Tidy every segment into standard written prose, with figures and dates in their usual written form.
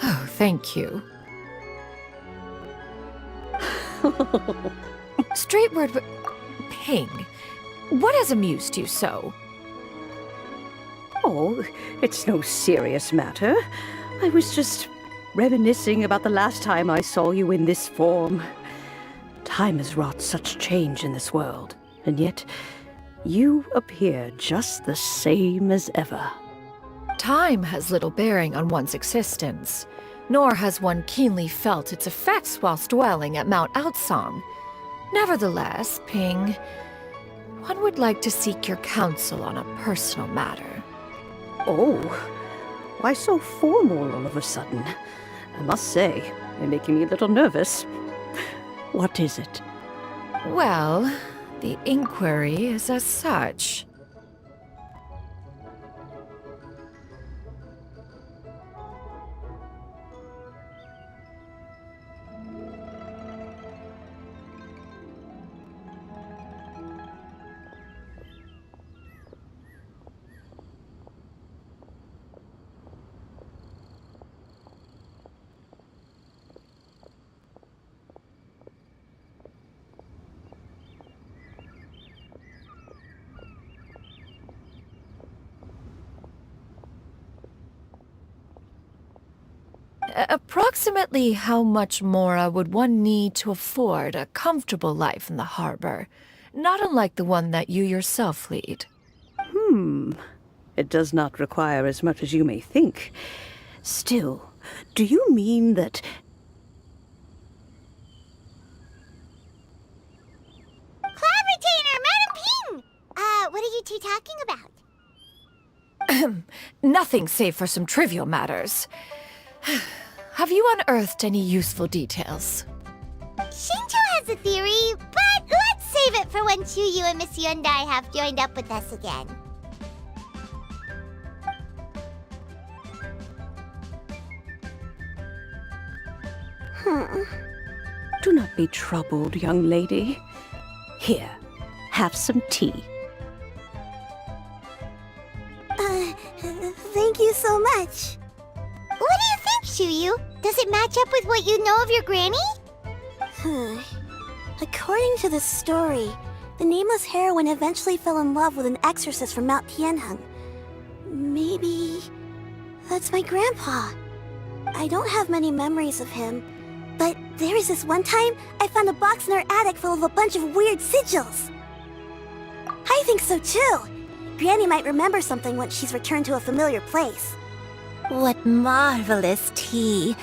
Oh, thank you. Straight word, but Ping, what has amused you so? Oh, it's no serious matter. I was just reminiscing about the last time I saw you in this form. Time has wrought such change in this world, and yet you appear just the same as ever. Time has little bearing on one's existence, nor has one keenly felt its effects whilst dwelling at Mount Outsong. Nevertheless, Ping, one would like to seek your counsel on a personal matter. Oh, why so formal all of a sudden? I must say, you're making me a little nervous. What is it? Well, the inquiry is as such. Approximately how much more would one need to afford a comfortable life in the harbor, not unlike the one that you yourself lead? It does not require as much as you may think. Still, do you mean that... Cloud Retainer, Madam Ping! What are you two talking about? Nothing save for some trivial matters. Have you unearthed any useful details? Shinjo has a theory, but let's save it for when Chuyu and Miss Hyundai have joined up with us again. Do not be troubled, young lady. Here, have some tea. Thank you so much. What do you think, Chuyu? Does it match up with what you know of your granny? According to the story, the nameless heroine eventually fell in love with an exorcist from Mount Tianheng. Maybe that's my grandpa. I don't have many memories of him, but there was this one time I found a box in our attic full of a bunch of weird sigils. I think so too. Granny might remember something once she's returned to a familiar place. What marvelous tea!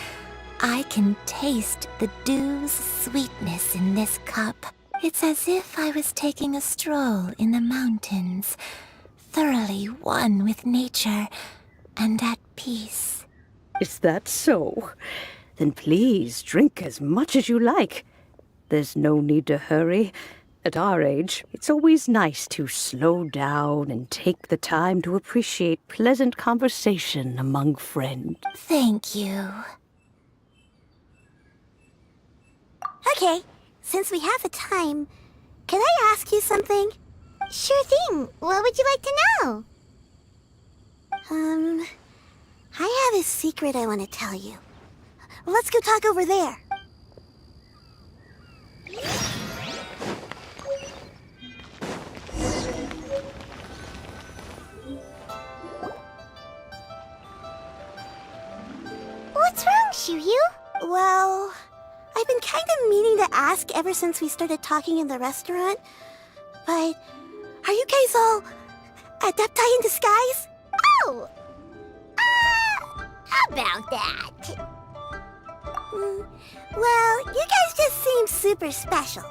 I can taste the dew's sweetness in this cup. It's as if I was taking a stroll in the mountains, thoroughly one with nature and at peace. Is that so? Then please drink as much as you like. There's no need to hurry. At our age, it's always nice to slow down and take the time to appreciate pleasant conversation among friends. Thank you. Okay, since we have the time, can I ask you something? Sure thing. What would you like to know? I have a secret I want to tell you. Let's go talk over there. What's wrong, Chuyu? Well, I've been kind of meaning to ask ever since we started talking in the restaurant. But are you guys all adepti in disguise? Oh! How about that? Well, you guys just seem super special.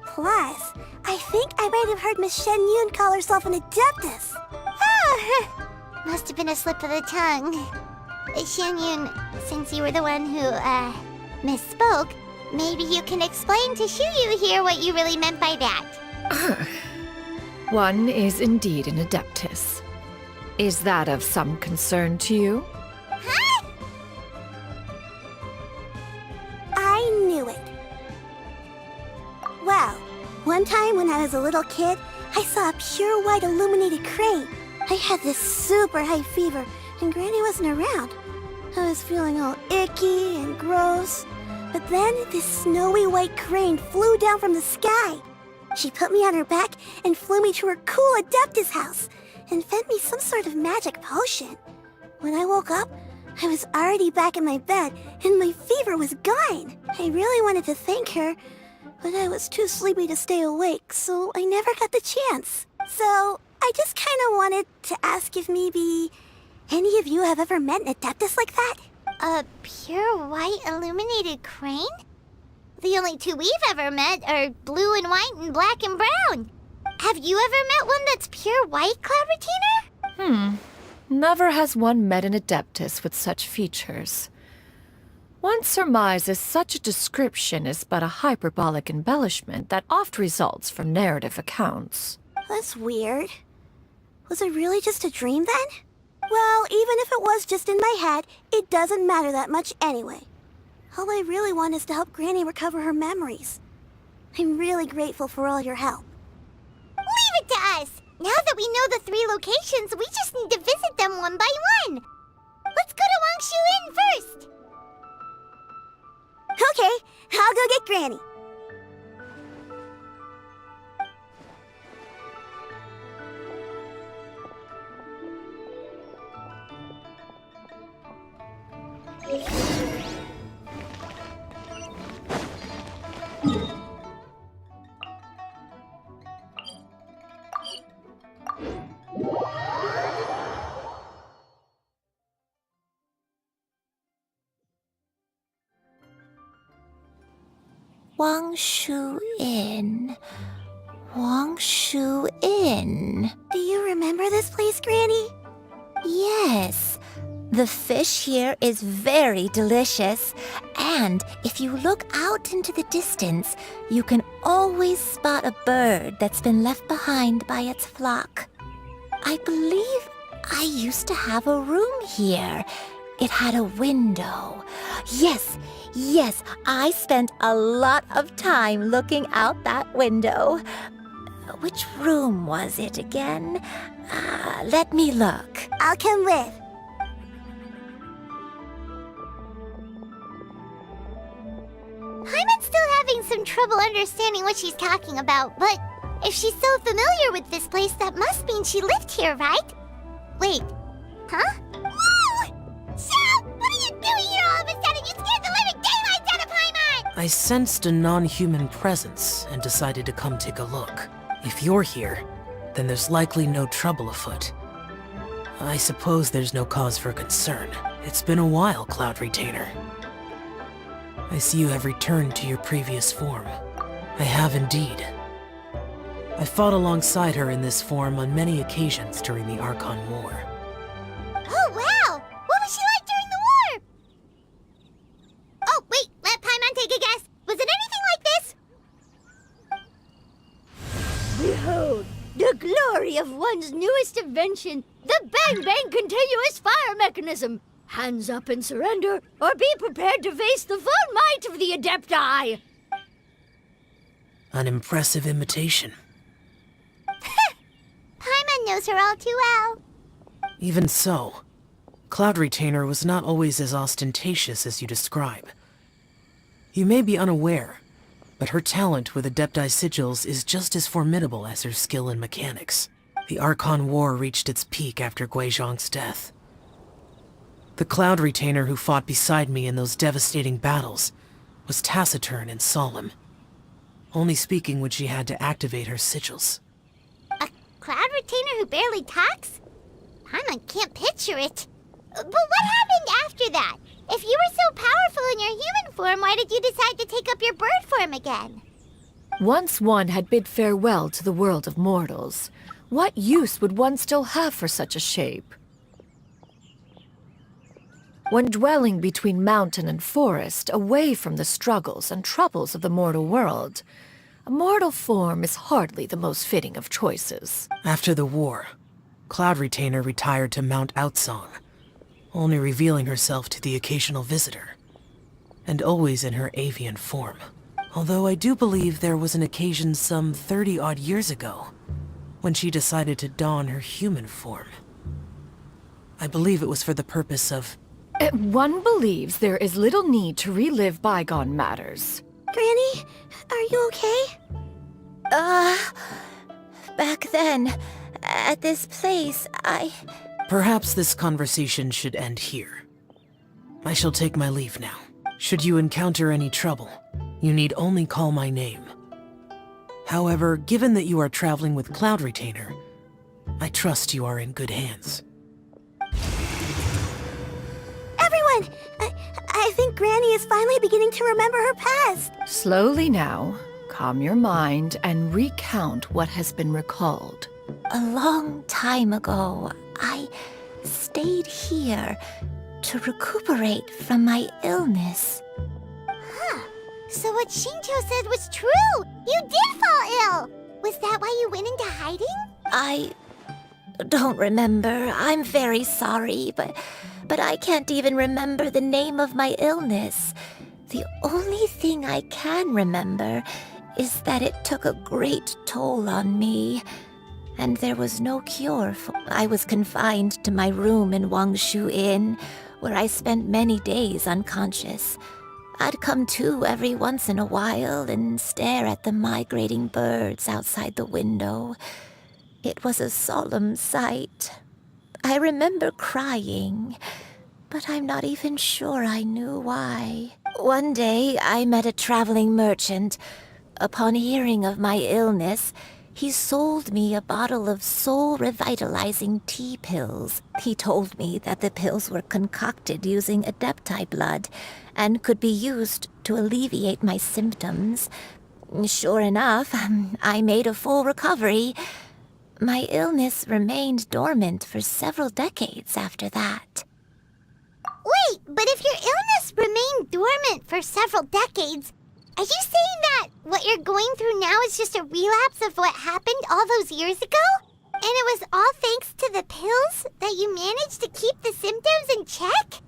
Plus, I think I might have heard Miss Xianyun call herself an adeptus. Oh, must have been a slip of the tongue. Xianyun, since you were the one who, misspoke, maybe you can explain to Chuyu here what you really meant by that. One is indeed an adeptus. Is that of some concern to you? Huh? I knew it. Well, one time when I was a little kid, I saw a pure white illuminated crane. I had this super high fever, and Granny wasn't around. I was feeling all icky and gross. But then this snowy white crane flew down from the sky. She put me on her back and flew me to her cool Adeptus house and fed me some sort of magic potion. When I woke up, I was already back in my bed and my fever was gone. I really wanted to thank her, but I was too sleepy to stay awake, so I never got the chance. So I just kind of wanted to ask if maybe any of you have ever met an Adeptus like that? A pure white illuminated crane? The only two we've ever met are blue and white and black and brown. Have you ever met one that's pure white, Cloud Retainer? Never has one met an Adeptus with such features. One surmises such a description is but a hyperbolic embellishment that oft results from narrative accounts. That's weird. Was it really just a dream then? Well, even if it was just in my head, it doesn't matter that much anyway. All I really want is to help Granny recover her memories. I'm really grateful for all your help. Leave it to us! Now that we know the 3 locations, we just need to visit them one by one. Let's go to Wangshu Inn first. Okay, I'll go get Granny. Wangshu Inn. Wangshu Inn. Do you remember this place, Granny? Yes. The fish here is very delicious. And if you look out into the distance, you can always spot a bird that's been left behind by its flock. I believe I used to have a room here. It had a window. Yes, I spent a lot of time looking out that window. Which room was it again? Let me look. I'll come with. Paimon's still having some trouble understanding what she's talking about, but if she's so familiar with this place, that must mean she lived here, right? Wait, huh? Whoa! Shell! What are you doing here all of a sudden? You scared the living daylights out of Paimon! I sensed a non-human presence and decided to come take a look. If you're here, then there's likely no trouble afoot. I suppose there's no cause for concern. It's been a while, Cloud Retainer. I see you have returned to your previous form. I have indeed. I fought alongside her in this form on many occasions during the Archon War. Oh, wow! What was she like during the war? Oh, wait, let Paimon take a guess. Was it anything like this? Behold, the glory of one's newest invention, the Bang Bang Continuous Fire Mechanism. Hands up and surrender, or be prepared to face the full might of the Adepti. An impressive imitation. Paimon knows her all too well. Even so, Cloud Retainer was not always as ostentatious as you describe. You may be unaware, but her talent with Adepti sigils is just as formidable as her skill in mechanics. The Archon War reached its peak after Guizhong's death. The Cloud Retainer who fought beside me in those devastating battles was taciturn and solemn, only speaking when she had to activate her sigils. A Cloud Retainer who barely talks? Paimon can't picture it. But what happened after that? If you were so powerful in your human form, why did you decide to take up your bird form again? Once one had bid farewell to the world of mortals, what use would one still have for such a shape? When dwelling between mountain and forest, away from the struggles and troubles of the mortal world, a mortal form is hardly the most fitting of choices. After the war, Cloud Retainer retired to Mount Outsong, only revealing herself to the occasional visitor, and always in her avian form. Although I do believe there was an occasion some 30-odd years ago, when she decided to don her human form. I believe it was for the purpose of One believes there is little need to relive bygone matters. Granny, are you okay? Back then, at this place, Perhaps this conversation should end here. I shall take my leave now. Should you encounter any trouble, you need only call my name. However, given that you are traveling with Cloud Retainer, I trust you are in good hands. Everyone! I think Granny is finally beginning to remember her past. Slowly now, calm your mind and recount what has been recalled. a long time ago, I stayed here to recuperate from my illness. So what Shinjo said was true! You did fall ill! Was that why you went into hiding? I don't remember. I'm very sorry, but I can't even remember the name of my illness. The only thing I can remember is that it took a great toll on me, and there was no cure. I was confined to my room in Wangshu Inn, where I spent many days unconscious. I'd come to every once in a while and stare at the migrating birds outside the window. It was a solemn sight. I remember crying, but I'm not even sure I knew why. One day, I met a traveling merchant. Upon hearing of my illness, he sold me a bottle of soul-revitalizing tea pills. He told me that the pills were concocted using Adepti blood and could be used to alleviate my symptoms. Sure enough, I made a full recovery. My illness remained dormant for several decades after that. Wait, but if your illness remained dormant for several decades, are you saying that what you're going through now is just a relapse of what happened all those years ago? And it was all thanks to the pills that you managed to keep the symptoms in check?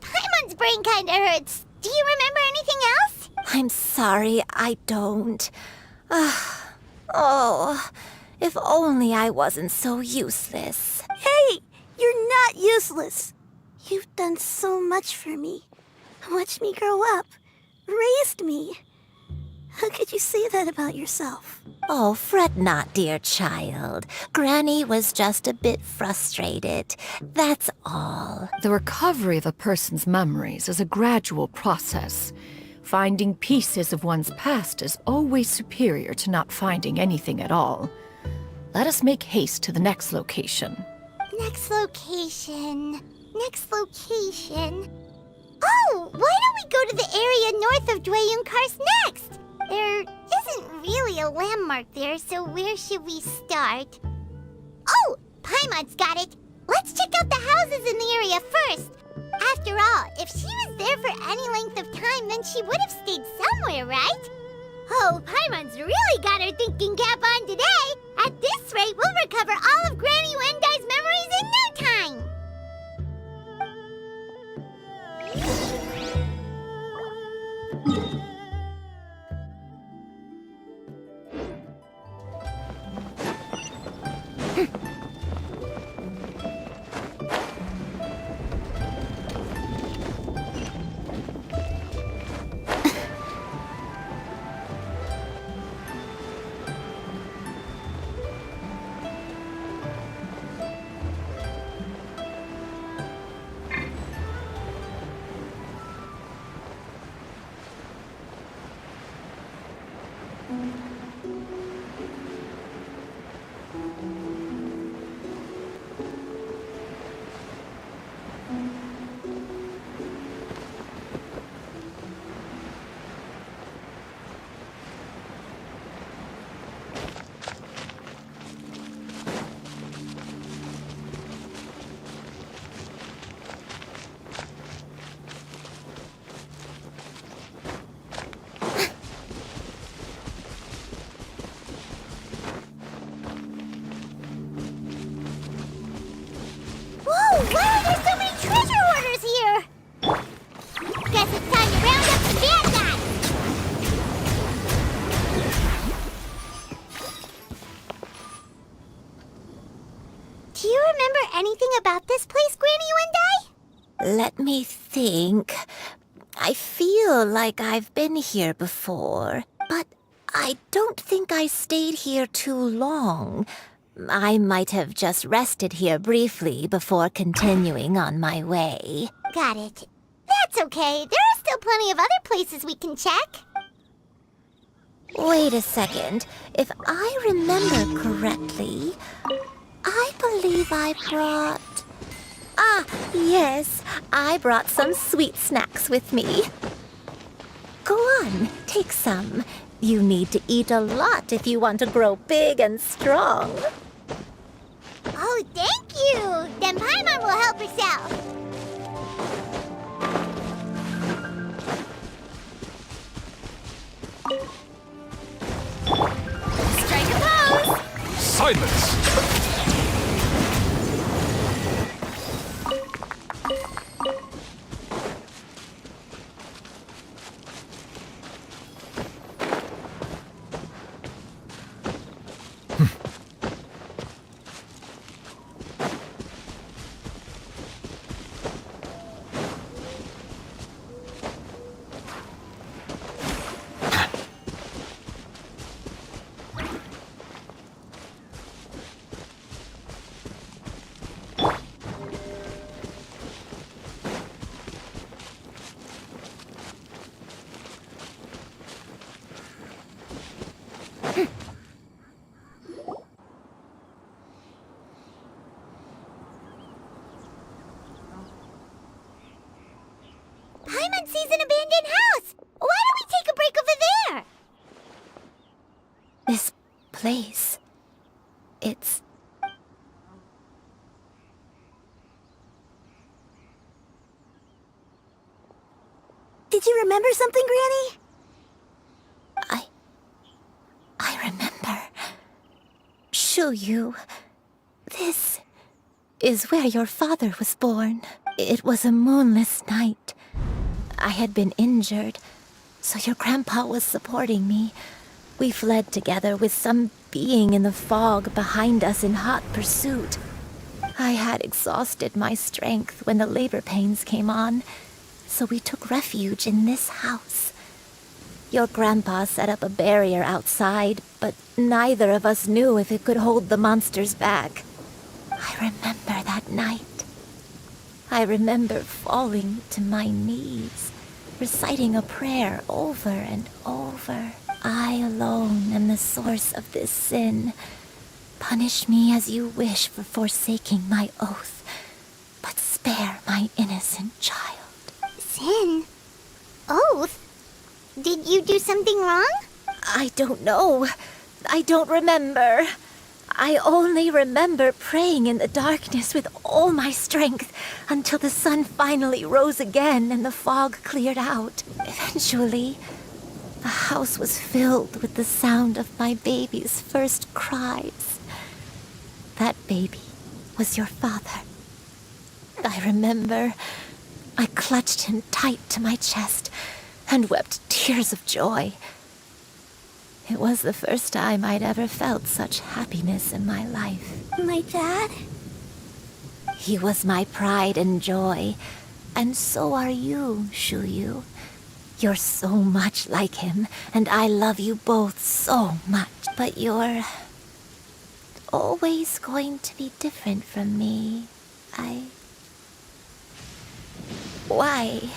Paimon's brain kinda hurts. Do you remember anything else? I'm sorry, I don't. Oh, if only I wasn't so useless. Hey, you're not useless. You've done so much for me. Watched me grow up. Raised me. How could you say that about yourself? Oh, fret not, dear child. Granny was just a bit frustrated. That's all. The recovery of a person's memories is a gradual process. Finding pieces of one's past is always superior to not finding anything at all. Let us make haste to the next location. Next location. Next location. Oh, why don't we go to the area north of Dwayun Karst next? There isn't really a landmark there, so where should we start? Oh, Paimon's got it. Let's check out the houses in the area first. After all, if she was there for any length of time, then she would have stayed somewhere, right? Oh, Paimon's really got her thinking cap on today. At this rate, we'll recover all of Granny Wendai's memories in no time. Let me think. I feel like I've been here before, but I don't think I stayed here too long. I might have just rested here briefly before continuing on my way. Got it. That's okay. There are still plenty of other places we can check. Wait a second. If I remember correctly, I believe I brought... Ah, yes. I brought some sweet snacks with me. Go on, take some. You need to eat a lot if you want to grow big and strong. Oh, thank you! Then Paimon will help herself. Strike a pose! Silence! Paimon sees an abandoned house! Why don't we take a break over there? This place... it's... Did you remember something, Granny? I remember. Xianyun. This is where your father was born. It was a moonless night. I had been injured, so your grandpa was supporting me. We fled together with some being in the fog behind us in hot pursuit. I had exhausted my strength when the labor pains came on, so we took refuge in this house. Your grandpa set up a barrier outside, but neither of us knew if it could hold the monsters back. I remember that night. I remember falling to my knees, reciting a prayer over and over. I alone am the source of this sin. Punish me as you wish for forsaking my oath, but spare my innocent child. Sin? Oath? Did you do something wrong? I don't know. I don't remember. I only remember praying in the darkness with all my strength until the sun finally rose again and the fog cleared out. Eventually, the house was filled with the sound of my baby's first cries. That baby was your father. I remember I clutched him tight to my chest and wept tears of joy. It was the first time I'd ever felt such happiness in my life. My dad? He was my pride and joy, and so are you, Xianyun. You're so much like him, and I love you both so much. But you're always going to be different from me. Why?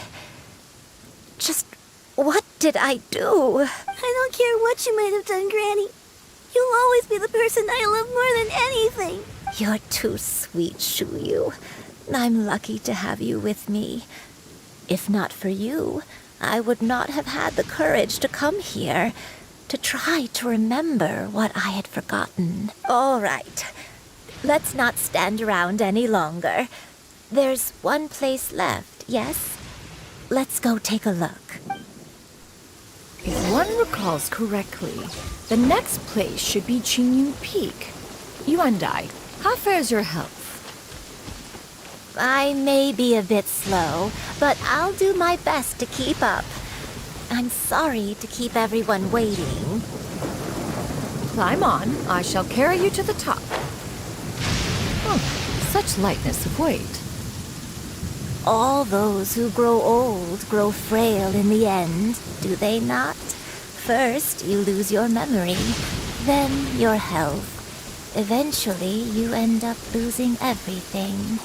Just what did I do? I don't care what you might have done, Granny. You'll always be the person I love more than anything. You're too sweet, Xianyun. I'm lucky to have you with me. If not for you, I would not have had the courage to come here, to try to remember what I had forgotten. All right. Let's not stand around any longer. There's one place left, yes? Let's go take a look. If one recalls correctly, the next place should be Xianyun Peak. Yuandai, how fares your health? I may be a bit slow, but I'll do my best to keep up. I'm sorry to keep everyone waiting. Climb on. I shall carry you to the top. Oh, such lightness of weight. All those who grow old grow frail in the end, do they not? First, you lose your memory, then your health. Eventually, you end up losing everything.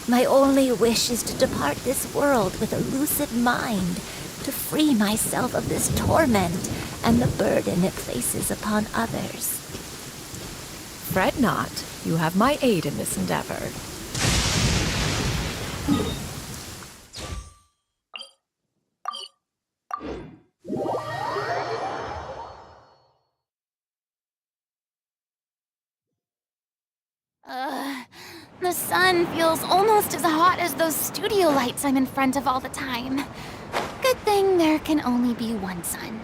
My only wish is to depart this world with a lucid mind, to free myself of this torment and the burden it places upon others. Fret not. You have my aid in this endeavor. The sun feels almost as hot as those studio lights I'm in front of all the time. Good thing there can only be one sun.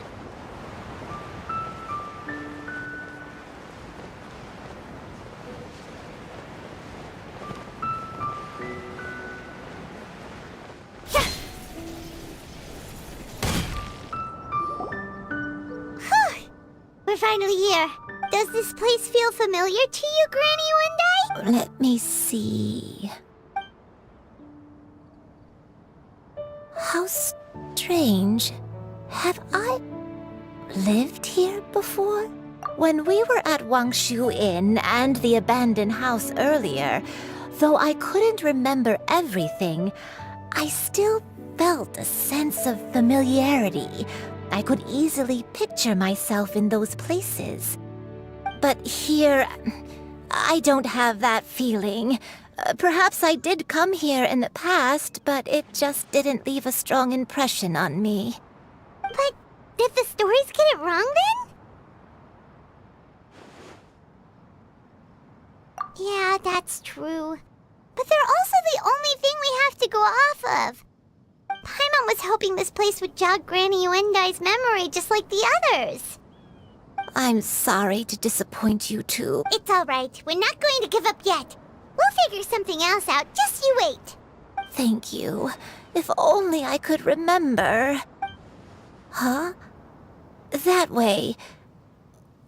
We're finally here. Does this place feel familiar to you, Granny One Day? Let me see. How strange. Have I lived here before? When we were at Wangshu Inn and the abandoned house earlier, though I couldn't remember everything, I still felt a sense of familiarity. I could easily picture myself in those places. But here, I don't have that feeling. Perhaps I did come here in the past, but it just didn't leave a strong impression on me. But did the stories get it wrong then? Yeah, that's true. But they're also the only thing we have to go off of. Paimon was hoping this place would jog Granny Uendai's memory just like the others. I'm sorry to disappoint you too. It's alright. We're not going to give up yet. We'll figure something else out. Just you wait. Thank you. If only I could remember. Huh? That way.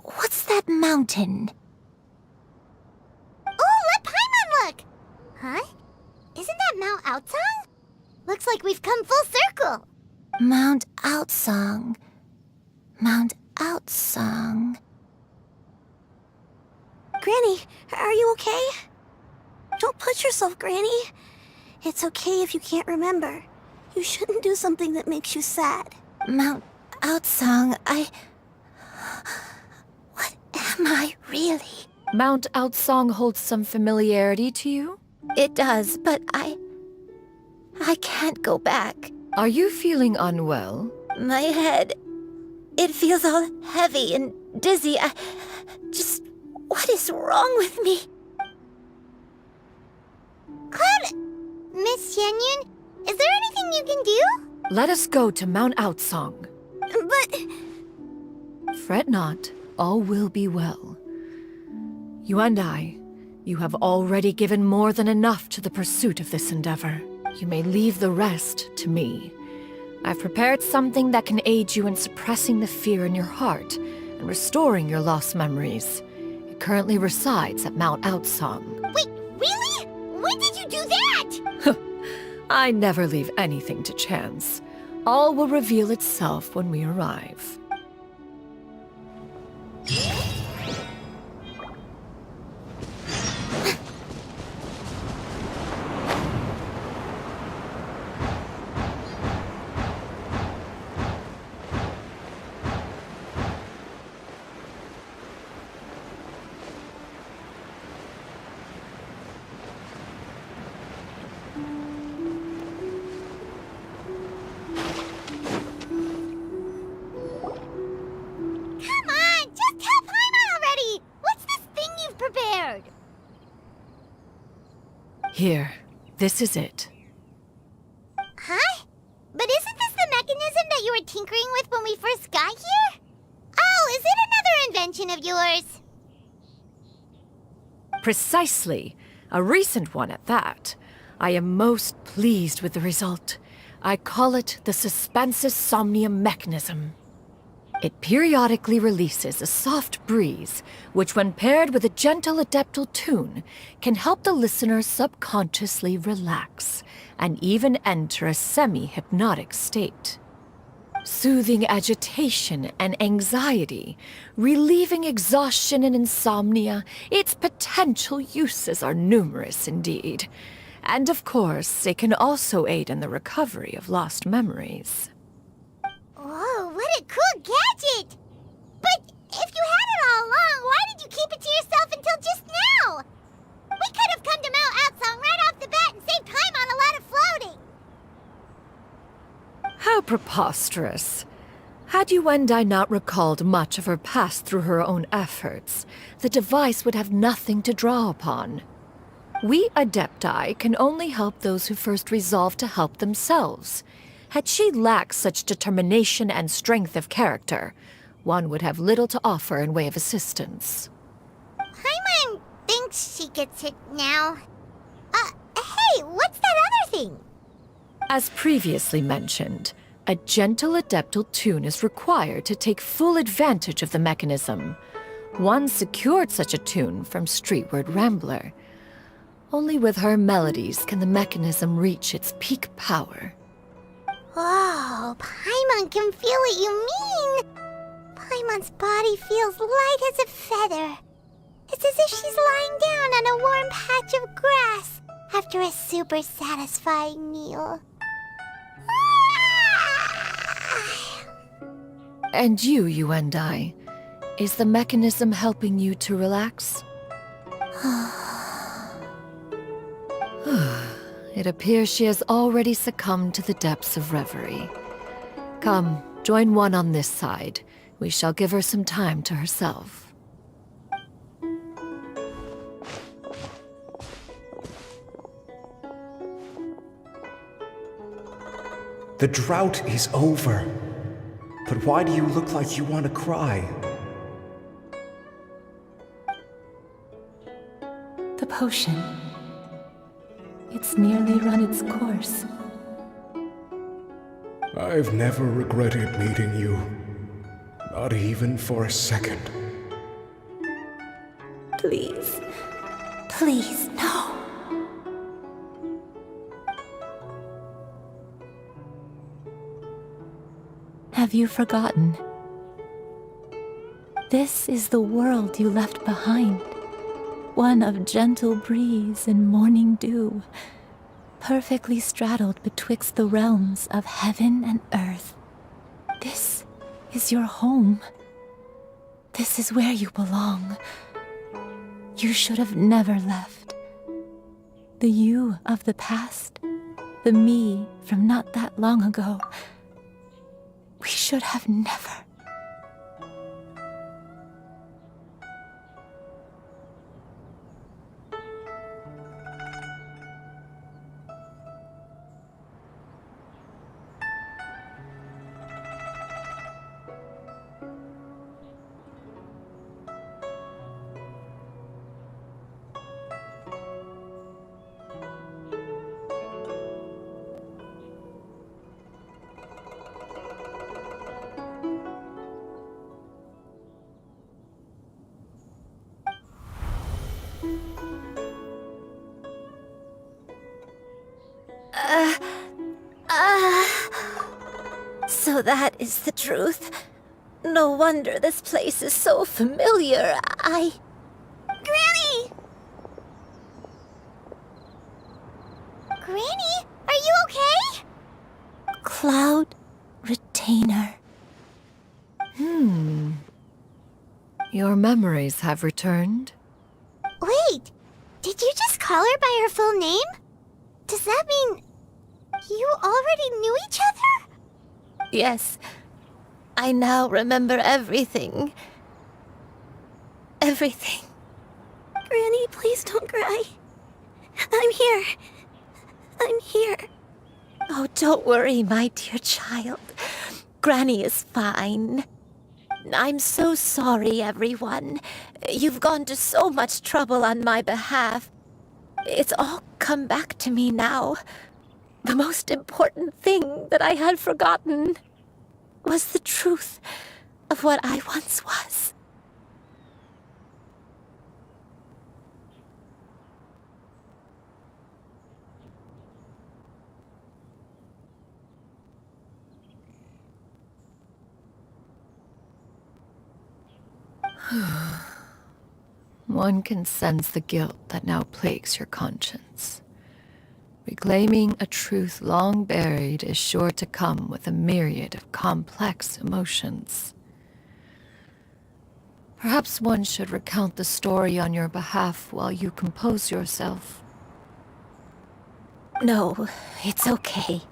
What's that mountain? Oh, let Paimon look! Huh? Isn't that Mount Aotsang? Looks like we've come full circle. Mount Aotsang. Mount Aotsang. Granny, are you okay? Don't push yourself, Granny. It's okay if you can't remember. You shouldn't do something that makes you sad. Mount Aotsang, What am I really? Mount Aotsang holds some familiarity to you? It does, but I can't go back. Are you feeling unwell? My head, it feels all heavy and dizzy. What is wrong with me? Cloud... Miss Xianyun, is there anything you can do? Let us go to Mount Aotsang. But... Fret not, all will be well. You and I, you have already given more than enough to the pursuit of this endeavor. You may leave the rest to me. I've prepared something that can aid you in suppressing the fear in your heart and restoring your lost memories. It currently resides at Mount Aotsang. Wait, really? When did you do that? I never leave anything to chance. All will reveal itself when we arrive. Here, this is it. Huh? But isn't this the mechanism that you were tinkering with when we first got here? Oh, is it another invention of yours? Precisely. A recent one at that. I am most pleased with the result. I call it the Suspensus Somnium mechanism. It periodically releases a soft breeze, which when paired with a gentle adeptal tune, can help the listener subconsciously relax and even enter a semi-hypnotic state. Soothing agitation and anxiety, relieving exhaustion and insomnia, its potential uses are numerous indeed. And of course, it can also aid in the recovery of lost memories. Whoa, what a cool gadget! But if you had it all along, why did you keep it to yourself until just now? We could have come to Mount Outsong right off the bat and saved time on a lot of floating. How preposterous. Had Yuendai not recalled much of her past through her own efforts, the device would have nothing to draw upon. We Adepti can only help those who first resolve to help themselves. Had she lacked such determination and strength of character, one would have little to offer in way of assistance. Paimon thinks she gets it now. Hey, what's that other thing? As previously mentioned, a gentle adeptal tune is required to take full advantage of the mechanism. One secured such a tune from Streetward Rambler. Only with her melodies can the mechanism reach its peak power. Whoa, Paimon can feel what you mean. Paimon's body feels light as a feather. It's as if she's lying down on a warm patch of grass after a super satisfying meal. And you, Yuendai, is the mechanism helping you to relax? It appears she has already succumbed to the depths of reverie. Come, join one on this side. We shall give her some time to herself. The drought is over. But why do you look like you want to cry? The potion. It's nearly run its course. I've never regretted meeting you. Not even for a second. Please. Please, no. Have you forgotten? This is the world you left behind. One of gentle breeze and morning dew, perfectly straddled betwixt the realms of heaven and earth. This is your home. This is where you belong. You should have never left. The you of the past, the me from not that long ago, we should have never. So that is the truth. No wonder this place is so familiar. Granny! Granny, are you okay? Cloud Retainer. Your memories have returned? Wait, did you just call her by her full name? Does that mean you already knew each other? Yes. I now remember everything. Everything. Granny, please don't cry. I'm here. I'm here. Oh, don't worry, my dear child. Granny is fine. I'm so sorry, everyone. You've gone to so much trouble on my behalf. It's all come back to me now. The most important thing that I had forgotten was the truth. of what I once was. One can sense the guilt that now plagues your conscience. Reclaiming a truth long buried is sure to come with a myriad of complex emotions. Perhaps one should recount the story on your behalf while you compose yourself. No, it's okay.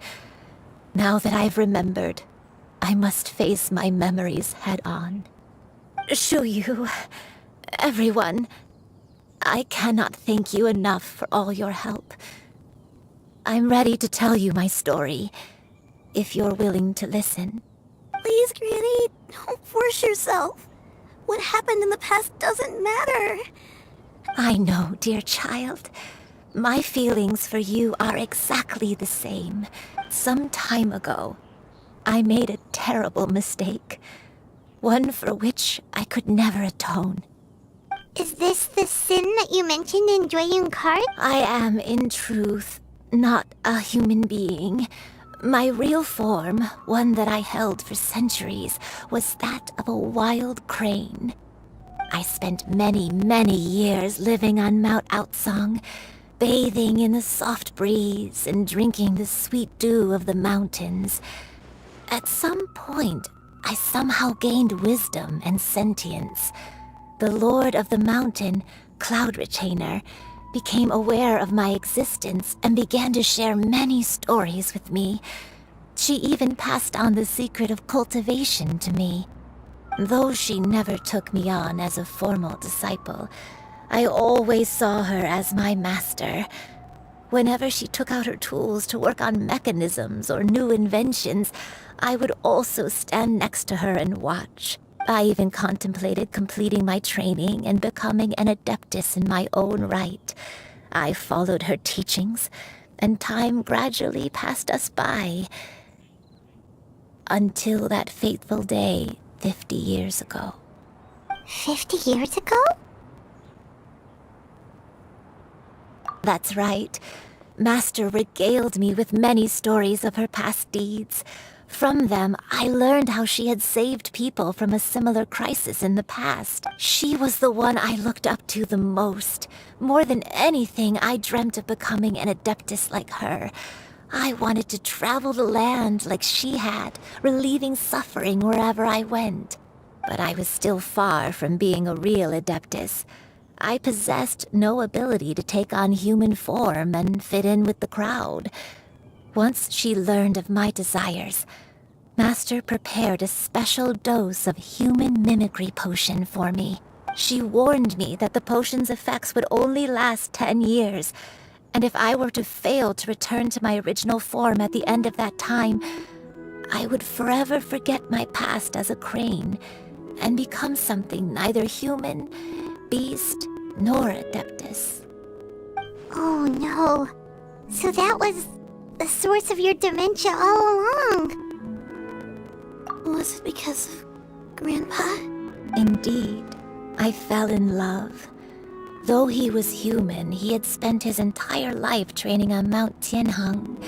Now that I've remembered, I must face my memories head on. Xianyun, everyone, I cannot thank you enough for all your help. I'm ready to tell you my story, if you're willing to listen. Please, Granny, don't force yourself. What happened in the past doesn't matter. I know, dear child. My feelings for you are exactly the same. Some time ago, I made a terrible mistake. One for which I could never atone. Is this the sin that you mentioned in Xianyun card? I am, in truth, not a human being. My real form, one that I held for centuries, was that of a wild crane. I spent many, many years living on Mount Outsong, bathing in the soft breeze and drinking the sweet dew of the mountains. At some point, I somehow gained wisdom and sentience. The Lord of the Mountain, Cloud Retainer, became aware of my existence and began to share many stories with me. She even passed on the secret of cultivation to me. Though she never took me on as a formal disciple, I always saw her as my master. Whenever she took out her tools to work on mechanisms or new inventions, I would also stand next to her and watch. I even contemplated completing my training and becoming an adeptus in my own right. I followed her teachings, and time gradually passed us by. Until that fateful day 50 years ago. 50 years ago? That's right. Master regaled me with many stories of her past deeds. From them, I learned how she had saved people from a similar crisis in the past. She was the one I looked up to the most. More than anything, I dreamt of becoming an adeptus like her. I wanted to travel the land like she had, relieving suffering wherever I went. But I was still far from being a real adeptus. I possessed no ability to take on human form and fit in with the crowd. Once she learned of my desires, Master prepared a special dose of human mimicry potion for me. She warned me that the potion's effects would only last 10 years, and if I were to fail to return to my original form at the end of that time, I would forever forget my past as a crane and become something neither human, beast, nor adeptus. Oh no. So that was the source of your dementia all along. Was it because of Grandpa? Indeed, I fell in love. Though he was human, he had spent his entire life training on Mount Tianheng.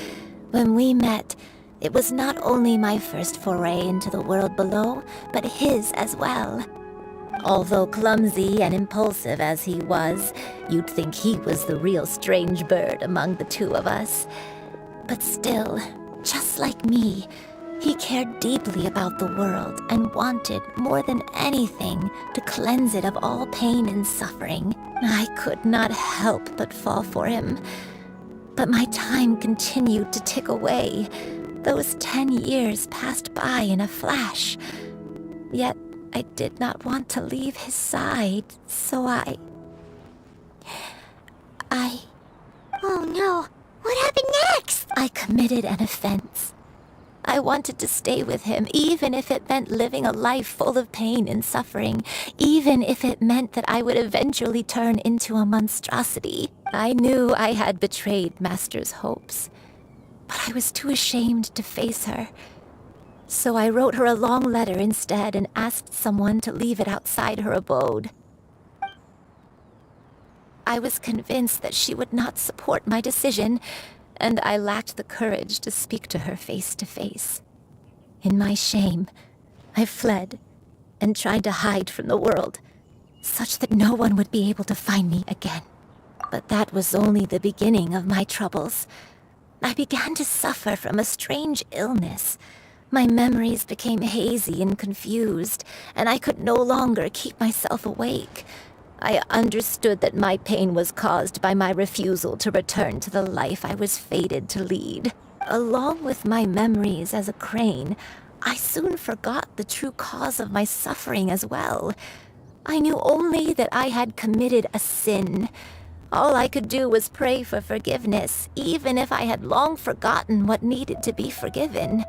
When we met, it was not only my first foray into the world below, but his as well. Although clumsy and impulsive as he was, you'd think he was the real strange bird among the two of us. But still, just like me, he cared deeply about the world and wanted, more than anything, to cleanse it of all pain and suffering. I could not help but fall for him. But my time continued to tick away. Those 10 years passed by in a flash. Yet I did not want to leave his side, so I... Oh no. What happened next? I committed an offense. I wanted to stay with him, even if it meant living a life full of pain and suffering, even if it meant that I would eventually turn into a monstrosity. I knew I had betrayed Master's hopes, but I was too ashamed to face her. So I wrote her a long letter instead and asked someone to leave it outside her abode. I was convinced that she would not support my decision, and I lacked the courage to speak to her face to face. In my shame, I fled and tried to hide from the world, such that no one would be able to find me again. But that was only the beginning of my troubles. I began to suffer from a strange illness. My memories became hazy and confused, and I could no longer keep myself awake. I understood that my pain was caused by my refusal to return to the life I was fated to lead. Along with my memories as a crane, I soon forgot the true cause of my suffering as well. I knew only that I had committed a sin. All I could do was pray for forgiveness, even if I had long forgotten what needed to be forgiven.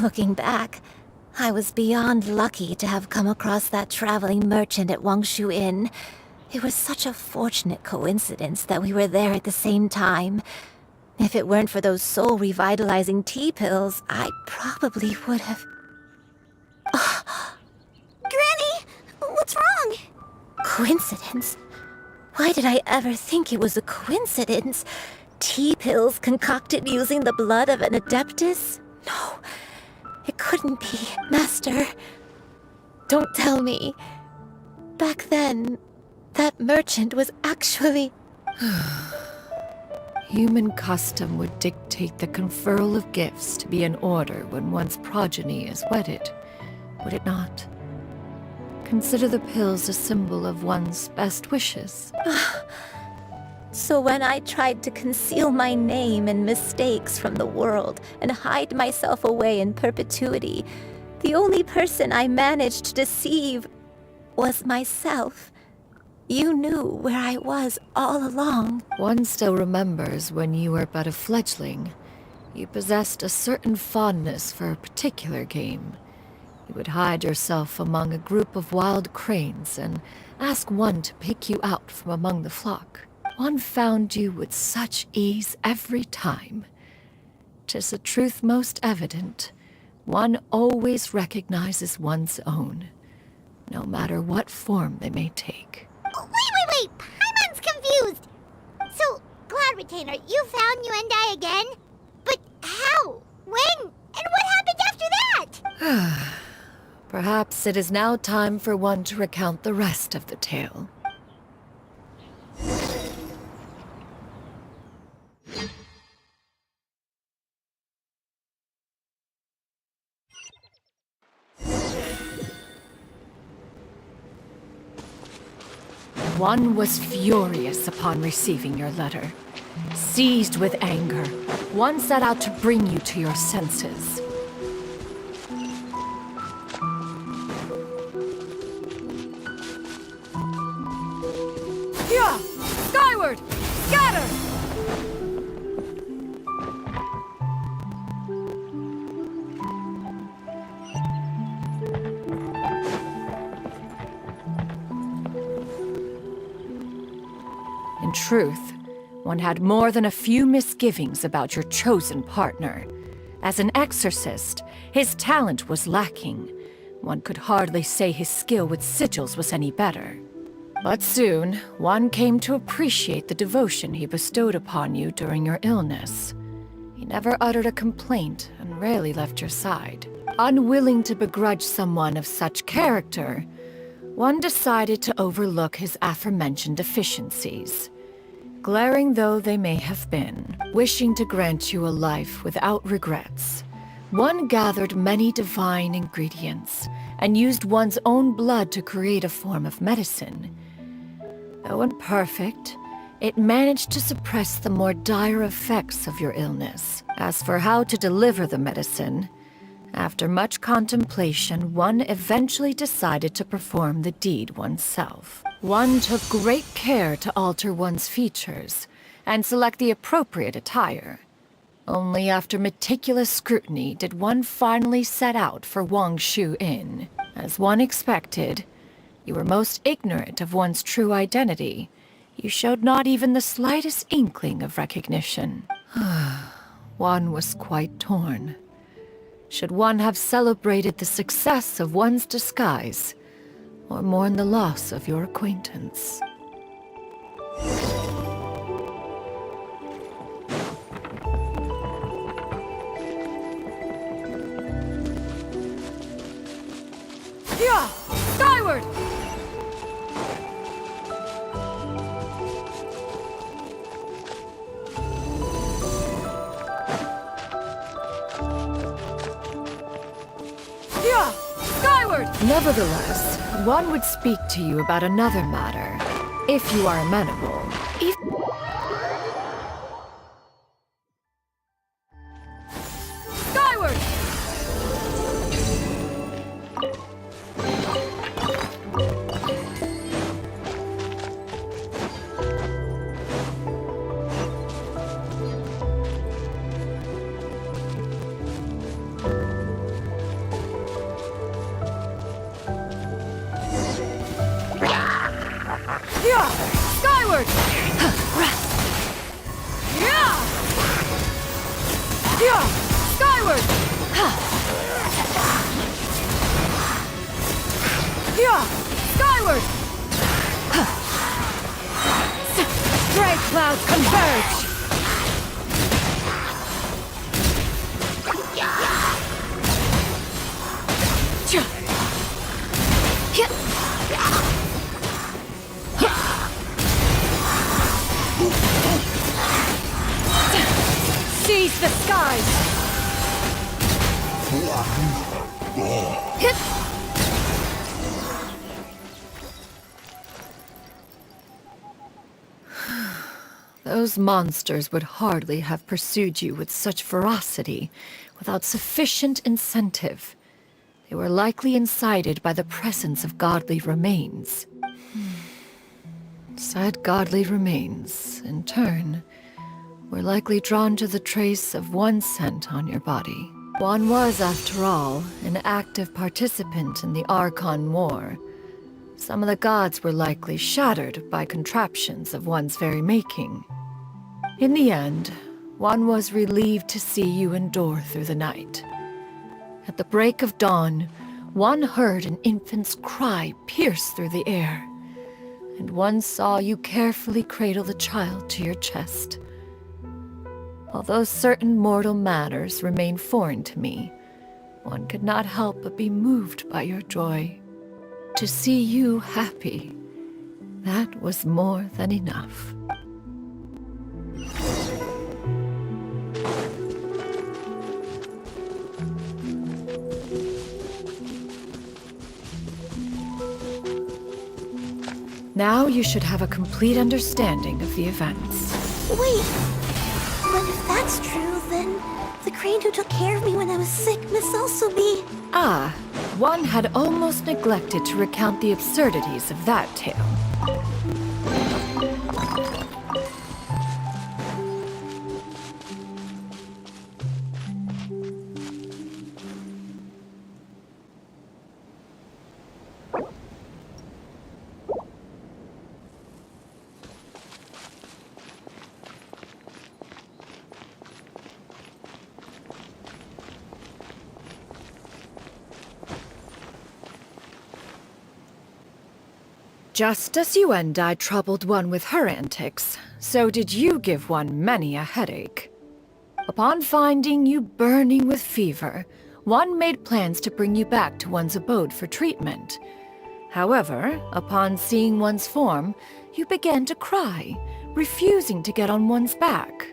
Looking back, I was beyond lucky to have come across that traveling merchant at Wangshu Inn. It was such a fortunate coincidence that we were there at the same time. If it weren't for those soul-revitalizing tea pills, I probably would have... Granny! What's wrong? Coincidence? Why did I ever think it was a coincidence? Tea pills concocted using the blood of an adeptus? No, it couldn't be, Master. Don't tell me. Back then, that merchant was actually... Human custom would dictate the conferral of gifts to be in order when one's progeny is wedded, would it not? Consider the pills a symbol of one's best wishes. So when I tried to conceal my name and mistakes from the world and hide myself away in perpetuity, the only person I managed to deceive was myself. You knew where I was all along. One still remembers when you were but a fledgling. You possessed a certain fondness for a particular game. You would hide yourself among a group of wild cranes and ask one to pick you out from among the flock. One found you with such ease every time. 'Tis a truth most evident. One always recognizes one's own, no matter what form they may take. Wait! Paimon's confused! So, Cloud Retainer, you found Yuendai again? But how? When? And what happened after that? Perhaps it is now time for one to recount the rest of the tale. One was furious upon receiving your letter. Seized with anger, one set out to bring you to your senses. Yeah! Skyward! Scatter! In truth, one had more than a few misgivings about your chosen partner. As an exorcist, his talent was lacking. One could hardly say his skill with sigils was any better. But soon, one came to appreciate the devotion he bestowed upon you during your illness. He never uttered a complaint and rarely left your side. Unwilling to begrudge someone of such character, one decided to overlook his aforementioned deficiencies. Glaring though they may have been, wishing to grant you a life without regrets, one gathered many divine ingredients and used one's own blood to create a form of medicine. Though imperfect, it managed to suppress the more dire effects of your illness. As for how to deliver the medicine, after much contemplation, one eventually decided to perform the deed oneself. One took great care to alter one's features and select the appropriate attire. Only after meticulous scrutiny did one finally set out for Wangshu Inn. As one expected, you were most ignorant of one's true identity. You showed not even the slightest inkling of recognition. One was quite torn. Should one have celebrated the success of one's disguise, or mourn the loss of your acquaintance? Yeah! Skyward! Yeah! Skyward! Nevertheless, one would speak to you about another matter, if you are amenable. Skyward! Yeah! Skyward! Yeah! Skyward! Gray clouds converge! Seize the skies! Those monsters would hardly have pursued you with such ferocity without sufficient incentive. They were likely incited by the presence of godly remains. Said godly remains, in turn, were likely drawn to the trace of one scent on your body. One was, after all, an active participant in the Archon War. Some of the gods were likely shattered by contraptions of one's very making. In the end, one was relieved to see you endure through the night. At the break of dawn, one heard an infant's cry pierce through the air, and one saw you carefully cradle the child to your chest. Although certain mortal matters remain foreign to me, one could not help but be moved by your joy. To see you happy, that was more than enough. Now you should have a complete understanding of the events. Wait, but if that's true, then the crane who took care of me when I was sick must also be... Ah, one had almost neglected to recount the absurdities of that tale. Just as you and I troubled one with her antics, so did you give one many a headache. Upon finding you burning with fever, one made plans to bring you back to one's abode for treatment. However, upon seeing one's form, you began to cry, refusing to get on one's back.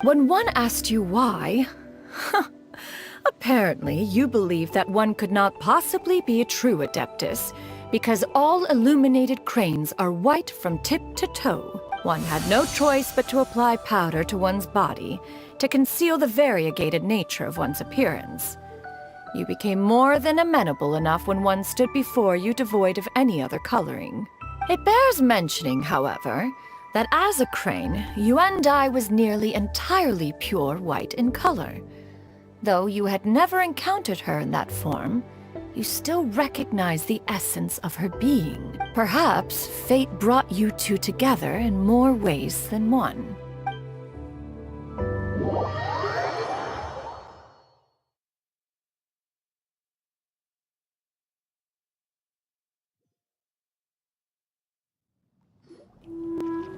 When one asked you why, apparently you believed that one could not possibly be a true Adeptus, because all illuminated cranes are white from tip to toe. One had no choice but to apply powder to one's body to conceal the variegated nature of one's appearance. You became more than amenable enough when one stood before you devoid of any other coloring. It bears mentioning, however, that as a crane, Yuandai was nearly entirely pure white in color. Though you had never encountered her in that form, you still recognize the essence of her being. Perhaps fate brought you two together in more ways than one.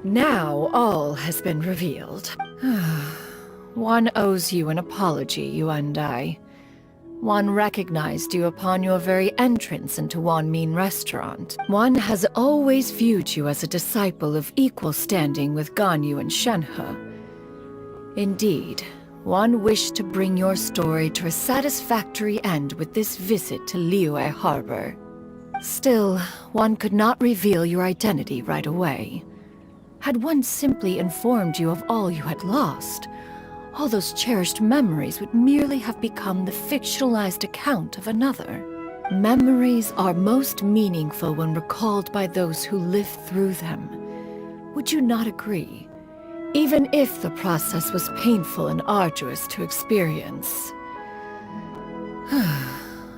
Now all has been revealed. One owes you an apology, you and I. One recognized you upon your very entrance into Wanmin Restaurant. One has always viewed you as a disciple of equal standing with Ganyu and Shenhe. Indeed, one wished to bring your story to a satisfactory end with this visit to Liyue Harbor. Still, one could not reveal your identity right away. Had one simply informed you of all you had lost, all those cherished memories would merely have become the fictionalized account of another. Memories are most meaningful when recalled by those who lived through them. Would you not agree? Even if the process was painful and arduous to experience.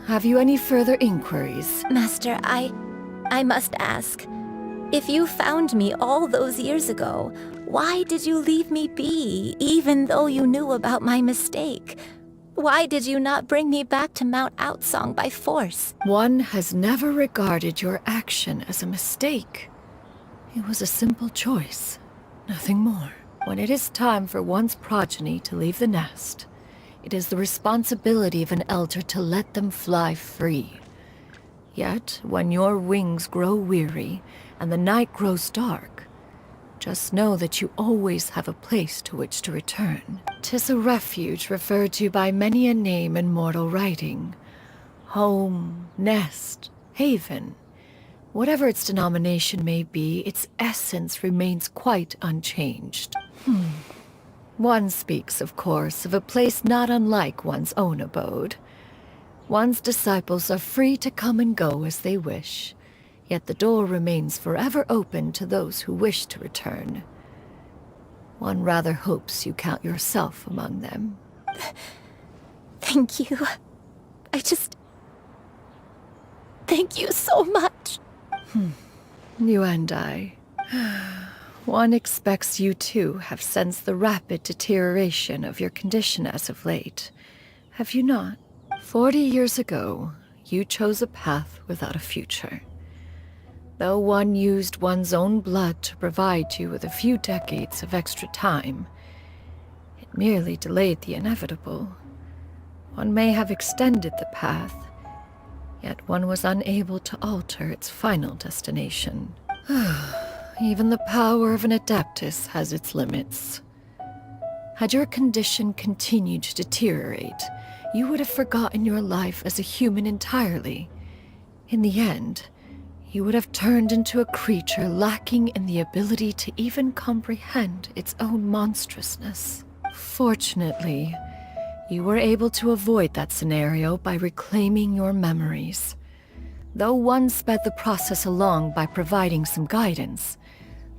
Have you any further inquiries? Master, I must ask. If you found me all those years ago, why did you leave me be, even though you knew about my mistake? Why did you not bring me back to Mount Outsong by force? One has never regarded your action as a mistake. It was a simple choice, nothing more. When it is time for one's progeny to leave the nest, it is the responsibility of an elder to let them fly free. Yet, when your wings grow weary and the night grows dark, just know that you always have a place to which to return. 'Tis a refuge referred to by many a name in mortal writing. Home, nest, haven. Whatever its denomination may be, its essence remains quite unchanged. One speaks, of course, of a place not unlike one's own abode. One's disciples are free to come and go as they wish, yet the door remains forever open to those who wish to return. One rather hopes you count yourself among them. Thank you. Thank you so much. You and I. One expects you too have sensed the rapid deterioration of your condition as of late. Have you not? 40 years ago, you chose a path without a future. Though one used one's own blood to provide you with a few decades of extra time, it merely delayed the inevitable. One may have extended the path, yet one was unable to alter its final destination. Even the power of an adeptus has its limits. Had your condition continued to deteriorate, you would have forgotten your life as a human entirely. In the end, you would have turned into a creature lacking in the ability to even comprehend its own monstrousness. Fortunately, you were able to avoid that scenario by reclaiming your memories. Though one sped the process along by providing some guidance,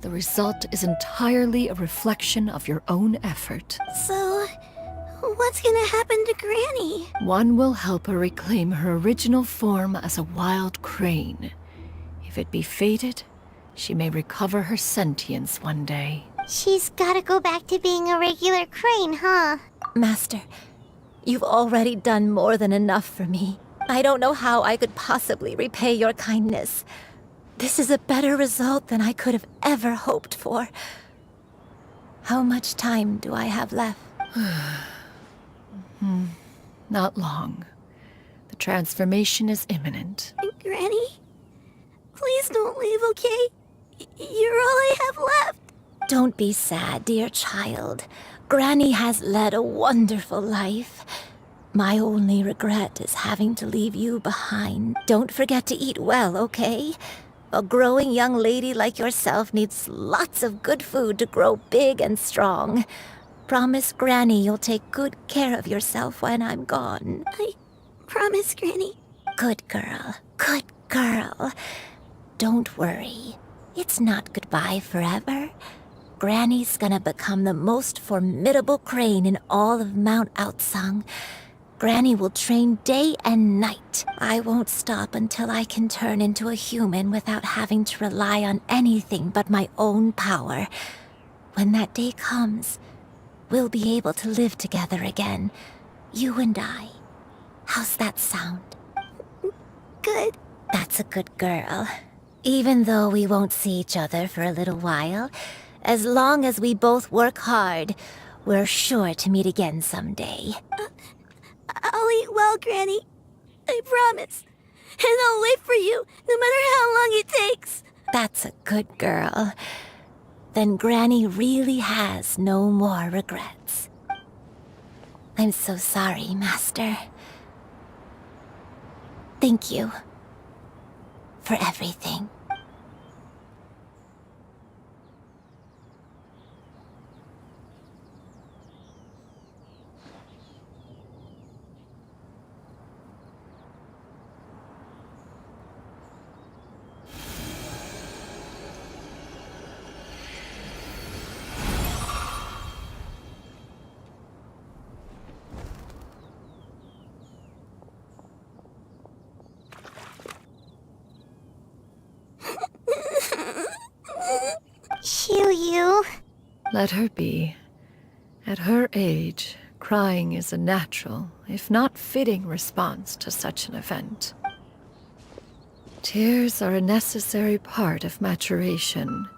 the result is entirely a reflection of your own effort. So, what's gonna happen to Granny? One will help her reclaim her original form as a wild crane. If it be fated, she may recover her sentience one day. She's gotta go back to being a regular crane, huh? Master, you've already done more than enough for me. I don't know how I could possibly repay your kindness. This is a better result than I could have ever hoped for. How much time do I have left? Not long. The transformation is imminent. Granny? Please don't leave, okay? You're all I have left. Don't be sad, dear child. Granny has led a wonderful life. My only regret is having to leave you behind. Don't forget to eat well, okay? A growing young lady like yourself needs lots of good food to grow big and strong. Promise Granny you'll take good care of yourself when I'm gone. I promise, Granny. Good girl. Good girl. Don't worry. It's not goodbye forever. Granny's gonna become the most formidable crane in all of Mount Outsong. Granny will train day and night. I won't stop until I can turn into a human without having to rely on anything but my own power. When that day comes, we'll be able to live together again. You and I. How's that sound? Good. That's a good girl. Even though we won't see each other for a little while, as long as we both work hard, we're sure to meet again someday. I'll eat well, Granny. I promise. And I'll wait for you, no matter how long it takes. That's a good girl. Then Granny really has no more regrets. I'm so sorry, Master. Thank you for everything. Let her be. At her age, crying is a natural, if not fitting, response to such an event. Tears are a necessary part of maturation.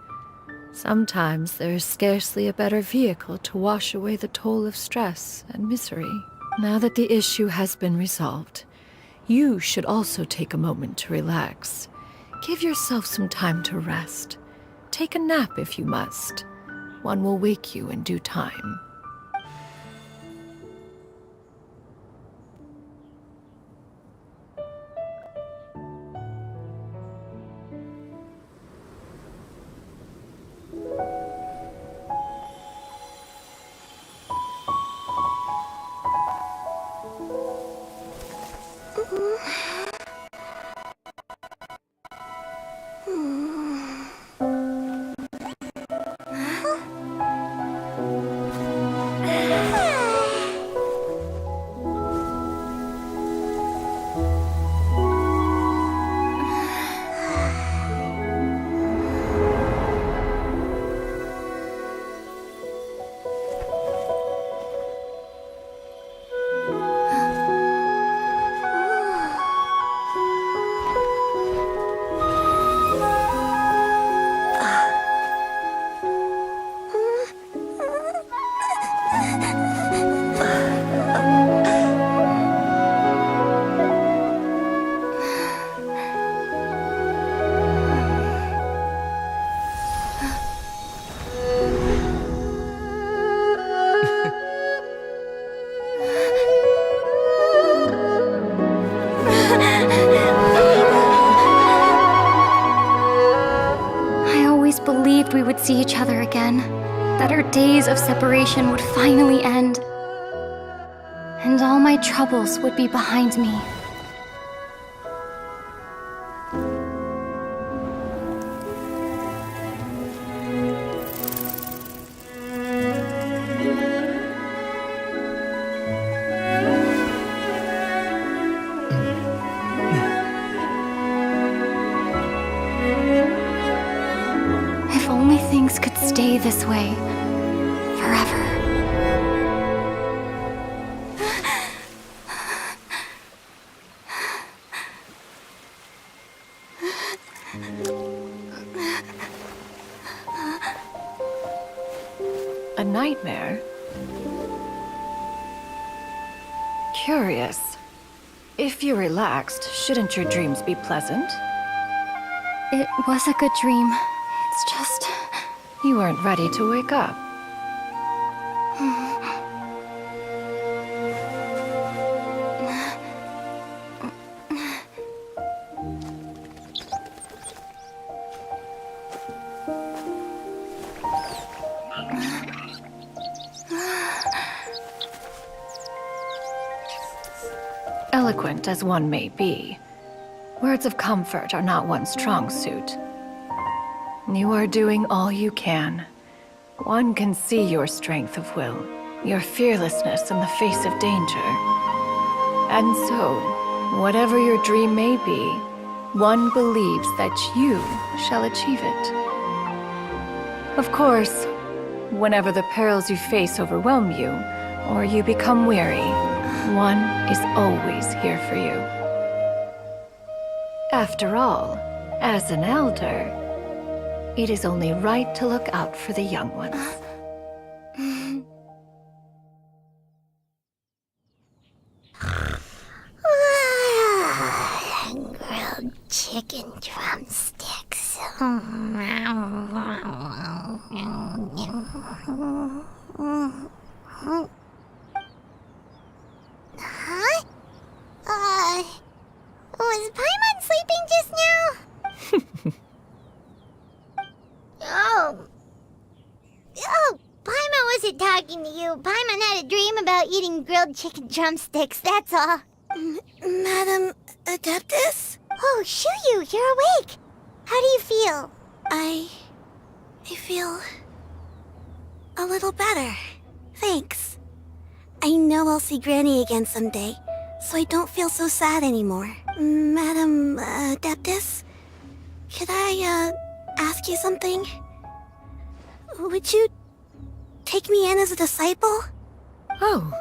Sometimes there is scarcely a better vehicle to wash away the toll of stress and misery. Now that the issue has been resolved, you should also take a moment to relax. Give yourself some time to rest. Take a nap if you must. One will wake you in due time. We would see each other again, that our days of separation would finally end, and all my troubles would be behind me. Things could stay this way forever. A nightmare? Curious. If you're relaxed, shouldn't your dreams be pleasant? It was a good dream. It's just... You weren't ready to wake up. Eloquent as one may be, words of comfort are not one's strong suit. You are doing all you can. One can see your strength of will, your fearlessness in the face of danger. And so, whatever your dream may be, one believes that you shall achieve it. Of course, whenever the perils you face overwhelm you, or you become weary, one is always here for you. After all, as an elder, it is only right to look out for the young ones. Grilled chicken drumsticks. Huh? Was Paimon sleeping just now? Oh, Paimon wasn't talking to you. Paimon had a dream about eating grilled chicken drumsticks, that's all. Madam Adeptus? Oh, Xianyun, you're awake. How do you feel? I feel... a little better. Thanks. I know I'll see Granny again someday, so I don't feel so sad anymore. Madam Adeptus? Could I, ask you something? Would you take me in as a disciple? Oh.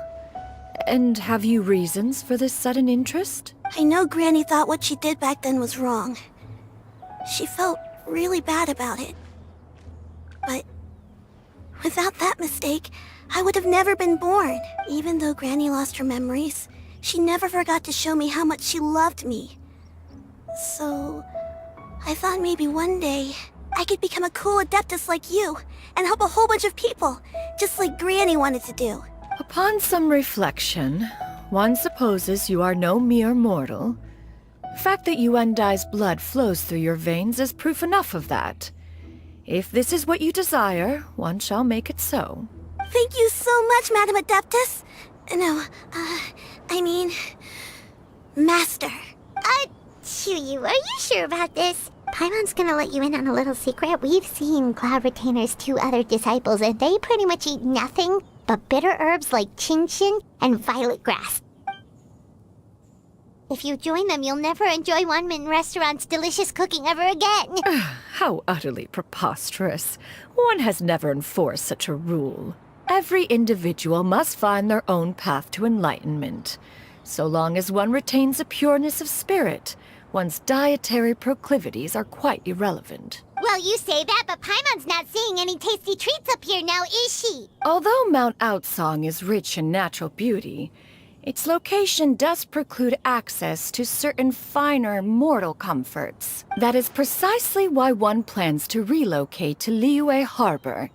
And have you reasons for this sudden interest? I know Granny thought what she did back then was wrong. She felt really bad about it. But without that mistake, I would have never been born. Even though Granny lost her memories, she never forgot to show me how much she loved me. So, I thought maybe one day I could become a cool Adeptus like you and help a whole bunch of people, just like Granny wanted to do. Upon some reflection, one supposes you are no mere mortal. The fact that Yuendai's blood flows through your veins is proof enough of that. If this is what you desire, one shall make it so. Thank you so much, Madam Adeptus. No, I mean... Master. Xianyun, are you sure about this? Paimon's gonna let you in on a little secret. We've seen Cloud Retainer's 2 other disciples, and they pretty much eat nothing but bitter herbs like chin-chin and violet grass. If you join them, you'll never enjoy Wanmin Restaurant's delicious cooking ever again. How utterly preposterous. One has never enforced such a rule. Every individual must find their own path to enlightenment. So long as one retains a pureness of spirit, one's dietary proclivities are quite irrelevant. Well, you say that, but Paimon's not seeing any tasty treats up here now, is she? Although Mount Outsong is rich in natural beauty, its location does preclude access to certain finer mortal comforts. That is precisely why one plans to relocate to Liyue Harbor.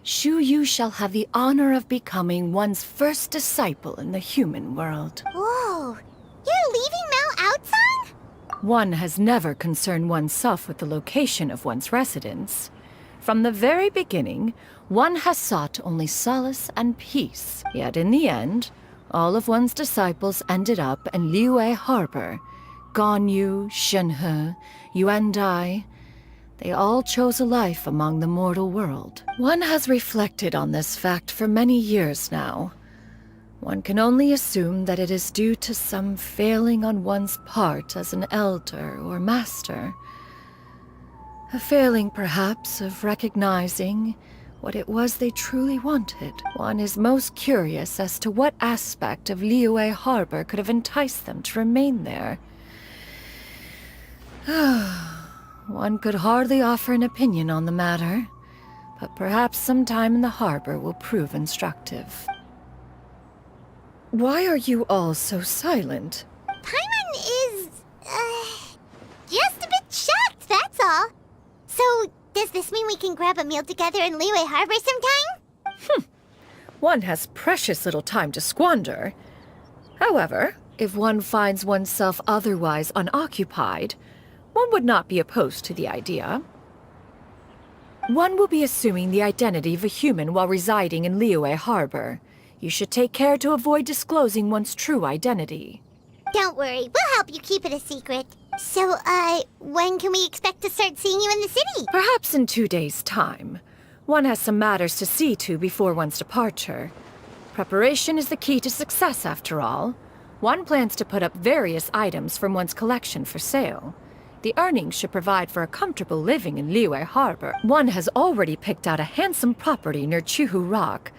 Xianyun shall have the honor of becoming one's first disciple in the human world. Whoa, you're leaving Mount Outsong? One has never concerned oneself with the location of one's residence. From the very beginning, one has sought only solace and peace. Yet in the end, all of one's disciples ended up in Liyue Harbor. Ganyu, Shenhe, Yuendai. They all chose a life among the mortal world. One has reflected on this fact for many years now. One can only assume that it is due to some failing on one's part as an elder or master. A failing, perhaps, of recognizing what it was they truly wanted. One is most curious as to what aspect of Liyue Harbor could have enticed them to remain there. One could hardly offer an opinion on the matter, but perhaps some time in the harbor will prove instructive. Why are you all so silent? Paimon is, just a bit shocked, that's all. So, does this mean we can grab a meal together in Liyue Harbor sometime? One has precious little time to squander. However, if one finds oneself otherwise unoccupied, one would not be opposed to the idea. One will be assuming the identity of a human while residing in Liyue Harbor. You should take care to avoid disclosing one's true identity. Don't worry, we'll help you keep it a secret. So, when can we expect to start seeing you in the city? Perhaps in 2 days' time. One has some matters to see to before one's departure. Preparation is the key to success, after all. One plans to put up various items from one's collection for sale. The earnings should provide for a comfortable living in Liyue Harbor. One has already picked out a handsome property near Chuhu Rock.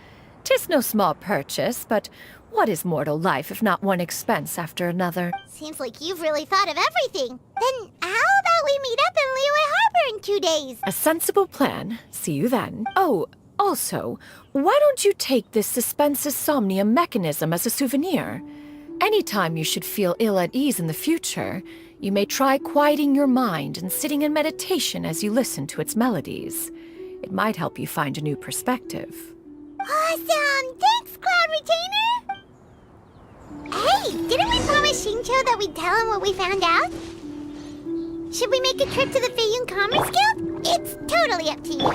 'Tis no small purchase, but what is mortal life if not one expense after another? Seems like you've really thought of everything. Then how about we meet up in Liyue Harbor in 2 days? A sensible plan. See you then. Oh, also, why don't you take this Suspensus Somnium mechanism as a souvenir? Anytime you should feel ill at ease in the future, you may try quieting your mind and sitting in meditation as you listen to its melodies. It might help you find a new perspective. Awesome! Thanks, Cloud Retainer! Hey, didn't we promise Shincho that we'd tell him what we found out? Should we make a trip to the Feiyun Commerce Guild? It's totally up to you.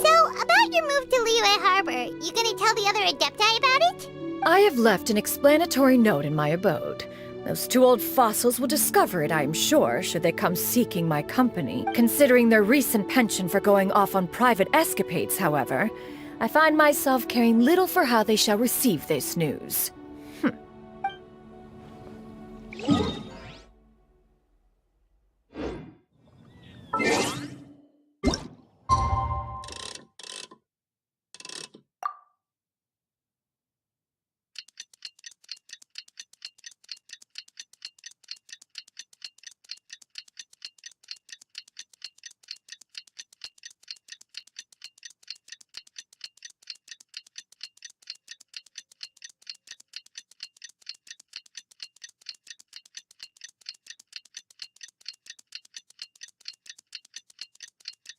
So, about your move to Liyue Harbor, you gonna tell the other Adepti about it? I have left an explanatory note in my abode. Those 2 old fossils will discover it, I am sure, should they come seeking my company. Considering their recent penchant for going off on private escapades, however, I find myself caring little for how they shall receive this news.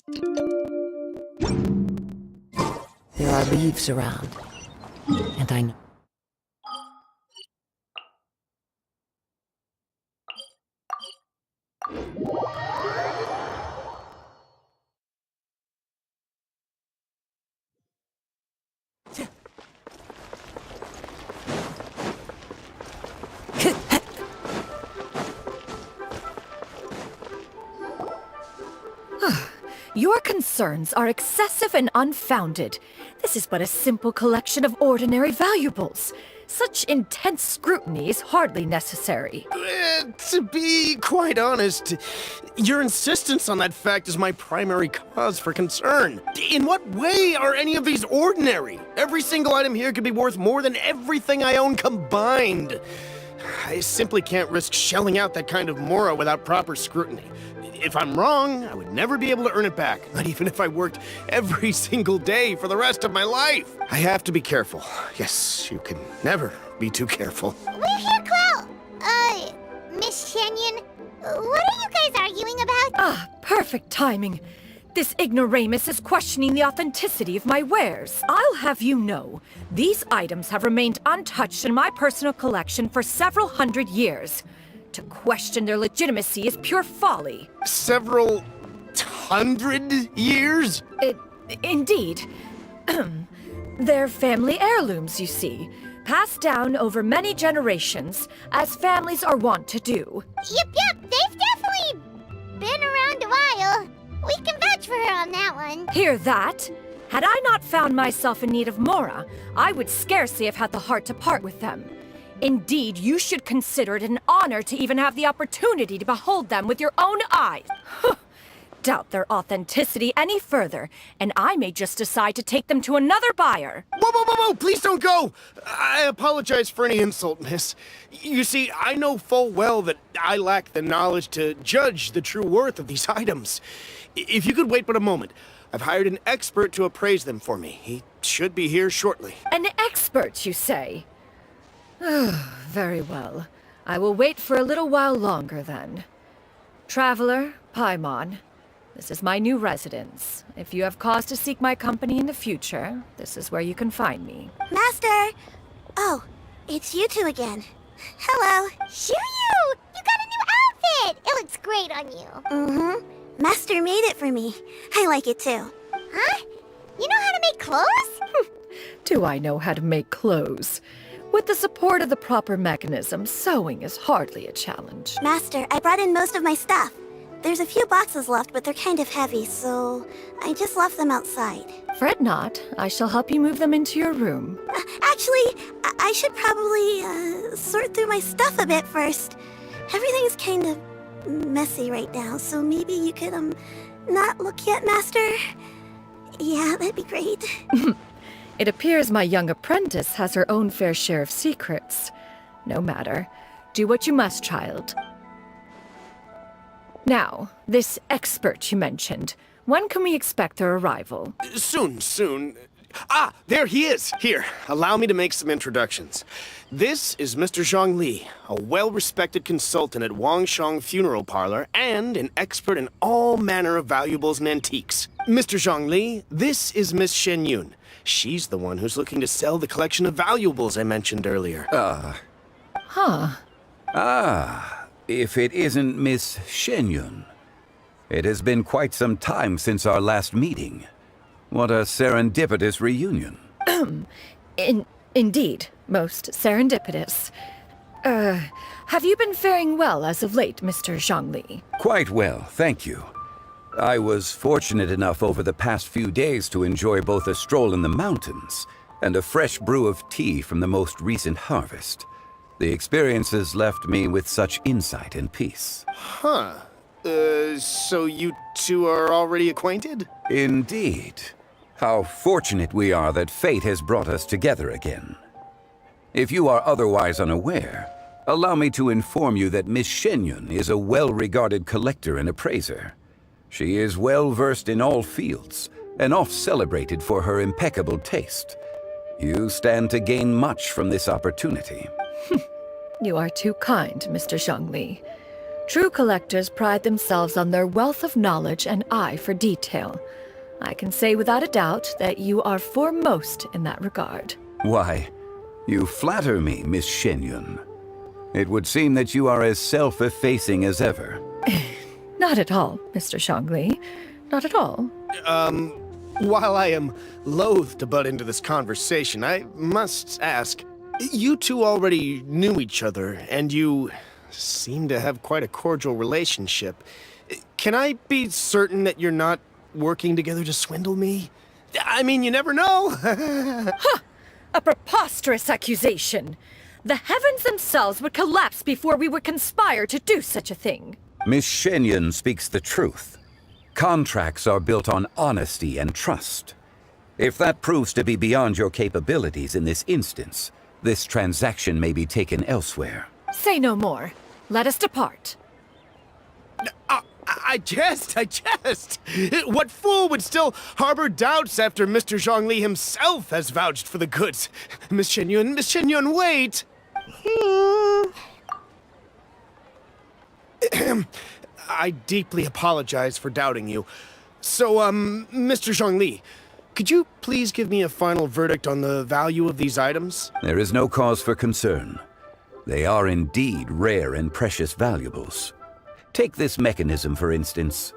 There are leaves around, and I know. Your concerns are excessive and unfounded. This is but a simple collection of ordinary valuables. Such intense scrutiny is hardly necessary. To be quite honest, your insistence on that fact is my primary cause for concern. In what way are any of these ordinary? Every single item here could be worth more than everything I own combined. I simply can't risk shelling out that kind of mora without proper scrutiny. If I'm wrong, I would never be able to earn it back, not even if I worked every single day for the rest of my life. I have to be careful. Yes, you can never be too careful. We're here, Clow! Miss Xianyun, what are you guys arguing about? Ah, perfect timing. This ignoramus is questioning the authenticity of my wares. I'll have you know, these items have remained untouched in my personal collection for several hundred years. To question their legitimacy is pure folly. Several hundred years? Indeed. They're family heirlooms, you see. Passed down over many generations, as families are wont to do. Yep, they've definitely been around a while. We can vouch for her on that one. Hear that? Had I not found myself in need of mora, I would scarcely have had the heart to part with them. Indeed, you should consider it an honor to even have the opportunity to behold them with your own eyes. Doubt their authenticity any further, and I may just decide to take them to another buyer. Whoa, please don't go! I apologize for any insult, miss. You see, I know full well that I lack the knowledge to judge the true worth of these items. If you could wait but a moment, I've hired an expert to appraise them for me. He should be here shortly. An expert, you say? Very well. I will wait for a little while longer, then. Traveler, Paimon, this is my new residence. If you have cause to seek my company in the future, this is where you can find me. Master! Oh, it's you two again. Hello. Xianyun! You got a new outfit! It looks great on you. Mm-hmm. Master made it for me. I like it too. Huh? You know how to make clothes? Do I know how to make clothes? With the support of the proper mechanism, sewing is hardly a challenge. Master, I brought in most of my stuff. There's a few boxes left, but they're kind of heavy, so I just left them outside. Fret not. I shall help you move them into your room. Actually, I should probably sort through my stuff a bit first. Everything's kind of messy right now, so maybe you could, not look yet, Master? Yeah, that'd be great. It appears my young apprentice has her own fair share of secrets. No matter. Do what you must, child. Now, this expert you mentioned. When can we expect their arrival? Soon. Ah, there he is! Here, allow me to make some introductions. This is Mr. Zhongli, a well-respected consultant at Wangshang Funeral Parlor and an expert in all manner of valuables and antiques. Mr. Zhongli, this is Miss Xianyun. She's the one who's looking to sell the collection of valuables I mentioned earlier. If it isn't Miss Xianyun. It has been quite some time since our last meeting. What a serendipitous reunion. Indeed, most serendipitous. Have you been faring well as of late, Mr. Zhongli? Quite well, thank you. I was fortunate enough over the past few days to enjoy both a stroll in the mountains and a fresh brew of tea from the most recent harvest. The experiences left me with such insight and peace. So you two are already acquainted? Indeed. How fortunate we are that fate has brought us together again. If you are otherwise unaware, allow me to inform you that Miss Xianyun is a well-regarded collector and appraiser. She is well-versed in all fields, and oft-celebrated for her impeccable taste. You stand to gain much from this opportunity. You are too kind, Mr. Zhongli. True collectors pride themselves on their wealth of knowledge and eye for detail. I can say without a doubt that you are foremost in that regard. Why, you flatter me, Miss Xianyun. It would seem that you are as self-effacing as ever. Not at all, Mr. Zhongli. Not at all. While I am loath to butt into this conversation, I must ask, you two already knew each other, and you seem to have quite a cordial relationship. Can I be certain that you're not working together to swindle me? I mean, you never know. Huh! A preposterous accusation. The heavens themselves would collapse before we would conspire to do such a thing. Miss Xianyun speaks the truth. Contracts are built on honesty and trust. If that proves to be beyond your capabilities in this instance, this transaction may be taken elsewhere. Say no more. Let us depart. I jest. What fool would still harbor doubts after Mr. Zhongli himself has vouched for the goods? Miss Xianyun, wait! I deeply apologize for doubting you. So, Mr. Zhongli, could you please give me a final verdict on the value of these items? There is no cause for concern. They are indeed rare and precious valuables. Take this mechanism, for instance.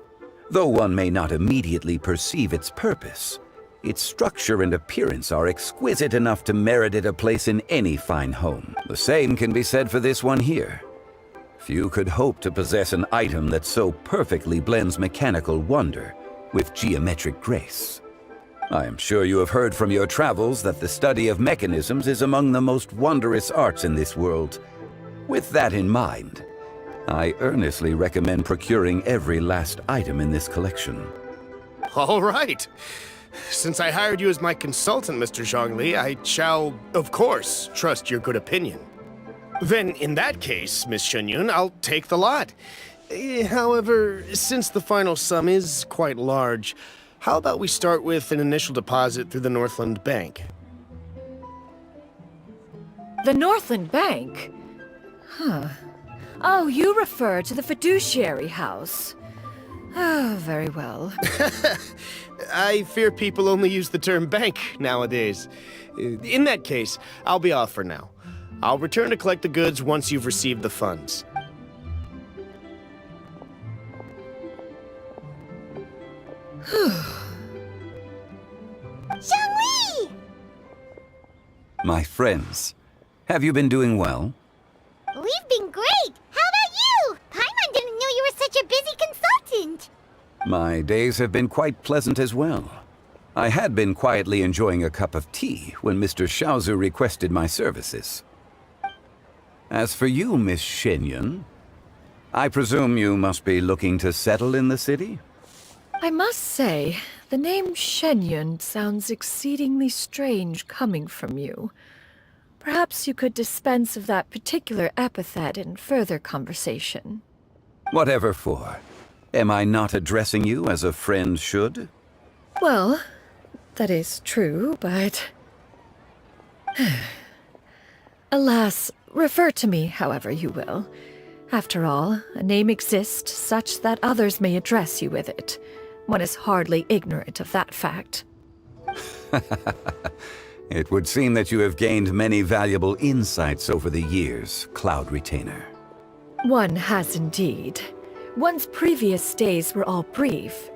Though one may not immediately perceive its purpose, its structure and appearance are exquisite enough to merit it a place in any fine home. The same can be said for this one here. Few could hope to possess an item that so perfectly blends mechanical wonder with geometric grace. I am sure you have heard from your travels that the study of mechanisms is among the most wondrous arts in this world. With that in mind, I earnestly recommend procuring every last item in this collection. All right. Since I hired you as my consultant, Mr. Zhongli, I shall, of course, trust your good opinion. Then, in that case, Miss Xianyun, I'll take the lot. However, since the final sum is quite large, how about we start with an initial deposit through the Northland Bank? The Northland Bank? Huh. Oh, you refer to the fiduciary house. Oh, very well. I fear people only use the term bank nowadays. In that case, I'll be off for now. I'll return to collect the goods once you've received the funds. Zhongli! My friends, have you been doing well? We've been great! How about you? Paimon didn't know you were such a busy consultant! My days have been quite pleasant as well. I had been quietly enjoying a cup of tea when Mr. Xiaozu requested my services. As for you, Miss Xianyun, I presume you must be looking to settle in the city? I must say, the name Xianyun sounds exceedingly strange coming from you. Perhaps you could dispense of that particular epithet in further conversation. Whatever for. Am I not addressing you as a friend should? Well, that is true, but... Alas, refer to me however you will. After all, a name exists such that others may address you with it. One is hardly ignorant of that fact. It would seem that you have gained many valuable insights over the years, Cloud Retainer. One has indeed. One's previous days were all brief.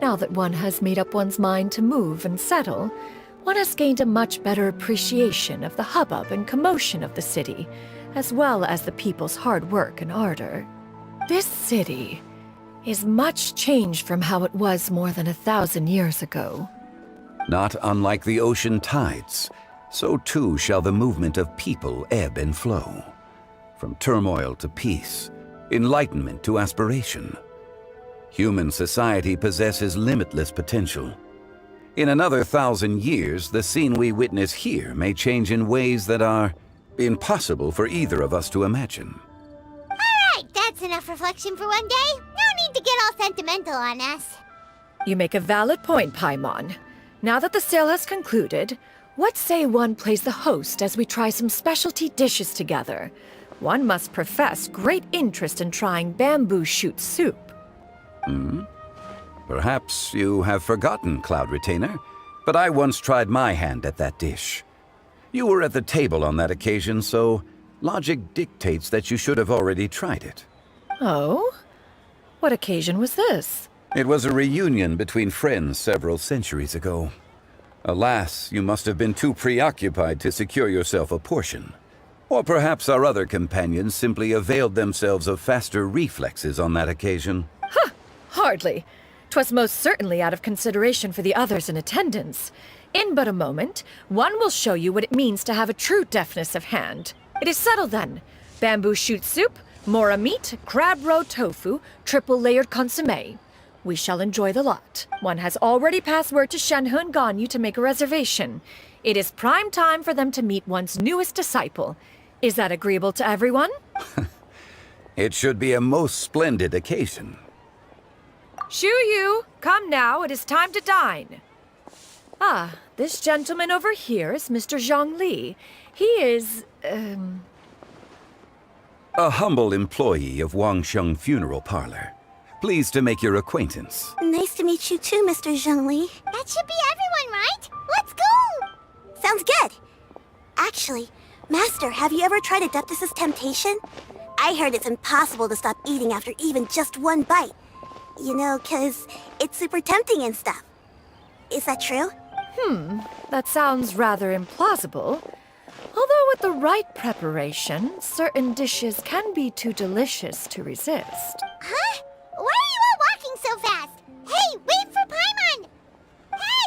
Now that one has made up one's mind to move and settle, one has gained a much better appreciation of the hubbub and commotion of the city, as well as the people's hard work and ardor. This city is much changed from how it was more than 1,000 years ago. Not unlike the ocean tides, so too shall the movement of people ebb and flow. From turmoil to peace, enlightenment to aspiration. Human society possesses limitless potential. In another 1,000 years, the scene we witness here may change in ways that are impossible for either of us to imagine. Alright, that's enough reflection for one day. No need to get all sentimental on us. You make a valid point, Paimon. Now that the sale has concluded, what say one plays the host as we try some specialty dishes together? one must profess great interest in trying bamboo shoot soup. Perhaps you have forgotten, Cloud Retainer, but I once tried my hand at that dish. You were at the table on that occasion, so logic dictates that you should have already tried it. Oh? What occasion was this? It was a reunion between friends several centuries ago. Alas, you must have been too preoccupied to secure yourself a portion. Or perhaps our other companions simply availed themselves of faster reflexes on that occasion. Ha! Hardly. 'Twas most certainly out of consideration for the others in attendance. In but a moment, one will show you what it means to have a true deftness of hand. It is settled then. Bamboo shoot soup, mora meat, crab roe tofu, triple-layered consommé. We shall enjoy the lot. One has already passed word to Xianyun Ganyu to make a reservation. It is prime time for them to meet one's newest disciple. Is that agreeable to everyone? It should be a most splendid occasion. Shu Yu, come now, it is time to dine. Ah, this gentleman over here is Mr. Zhang Li. He is, A humble employee of Wangsheng Funeral Parlor. Pleased to make your acquaintance. Nice to meet you too, Mr. Zhengli. That should be everyone, right? Let's go! Sounds good. Actually, Master, have you ever tried Adeptus' temptation? I heard it's impossible to stop eating after even just one bite. You know, 'cause it's super tempting and stuff. Is that true? That sounds rather implausible. Although with the right preparation, certain dishes can be too delicious to resist. Huh? Why are you all walking so fast? Hey, wait for Paimon! Hey,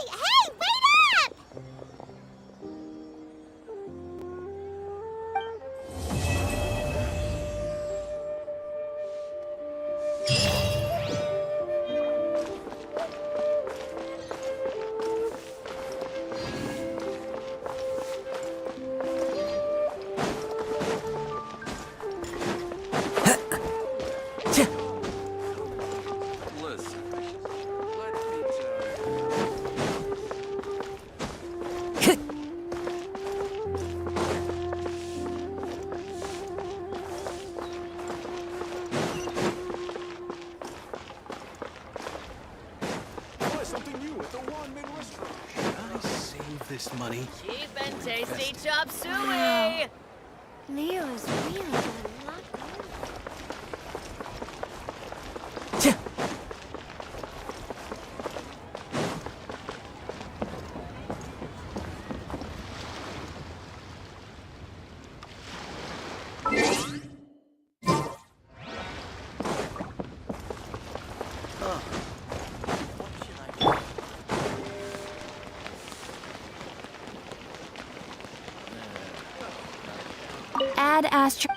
wait up! This money. Cheap and tasty chop suey! Leo is really good. Ad Astra.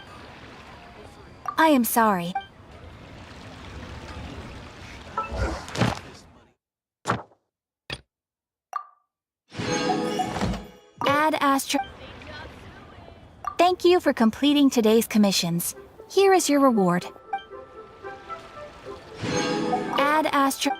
I am sorry. Ad Astra. Thank you for completing today's commissions. Here is your reward. Ad Astra.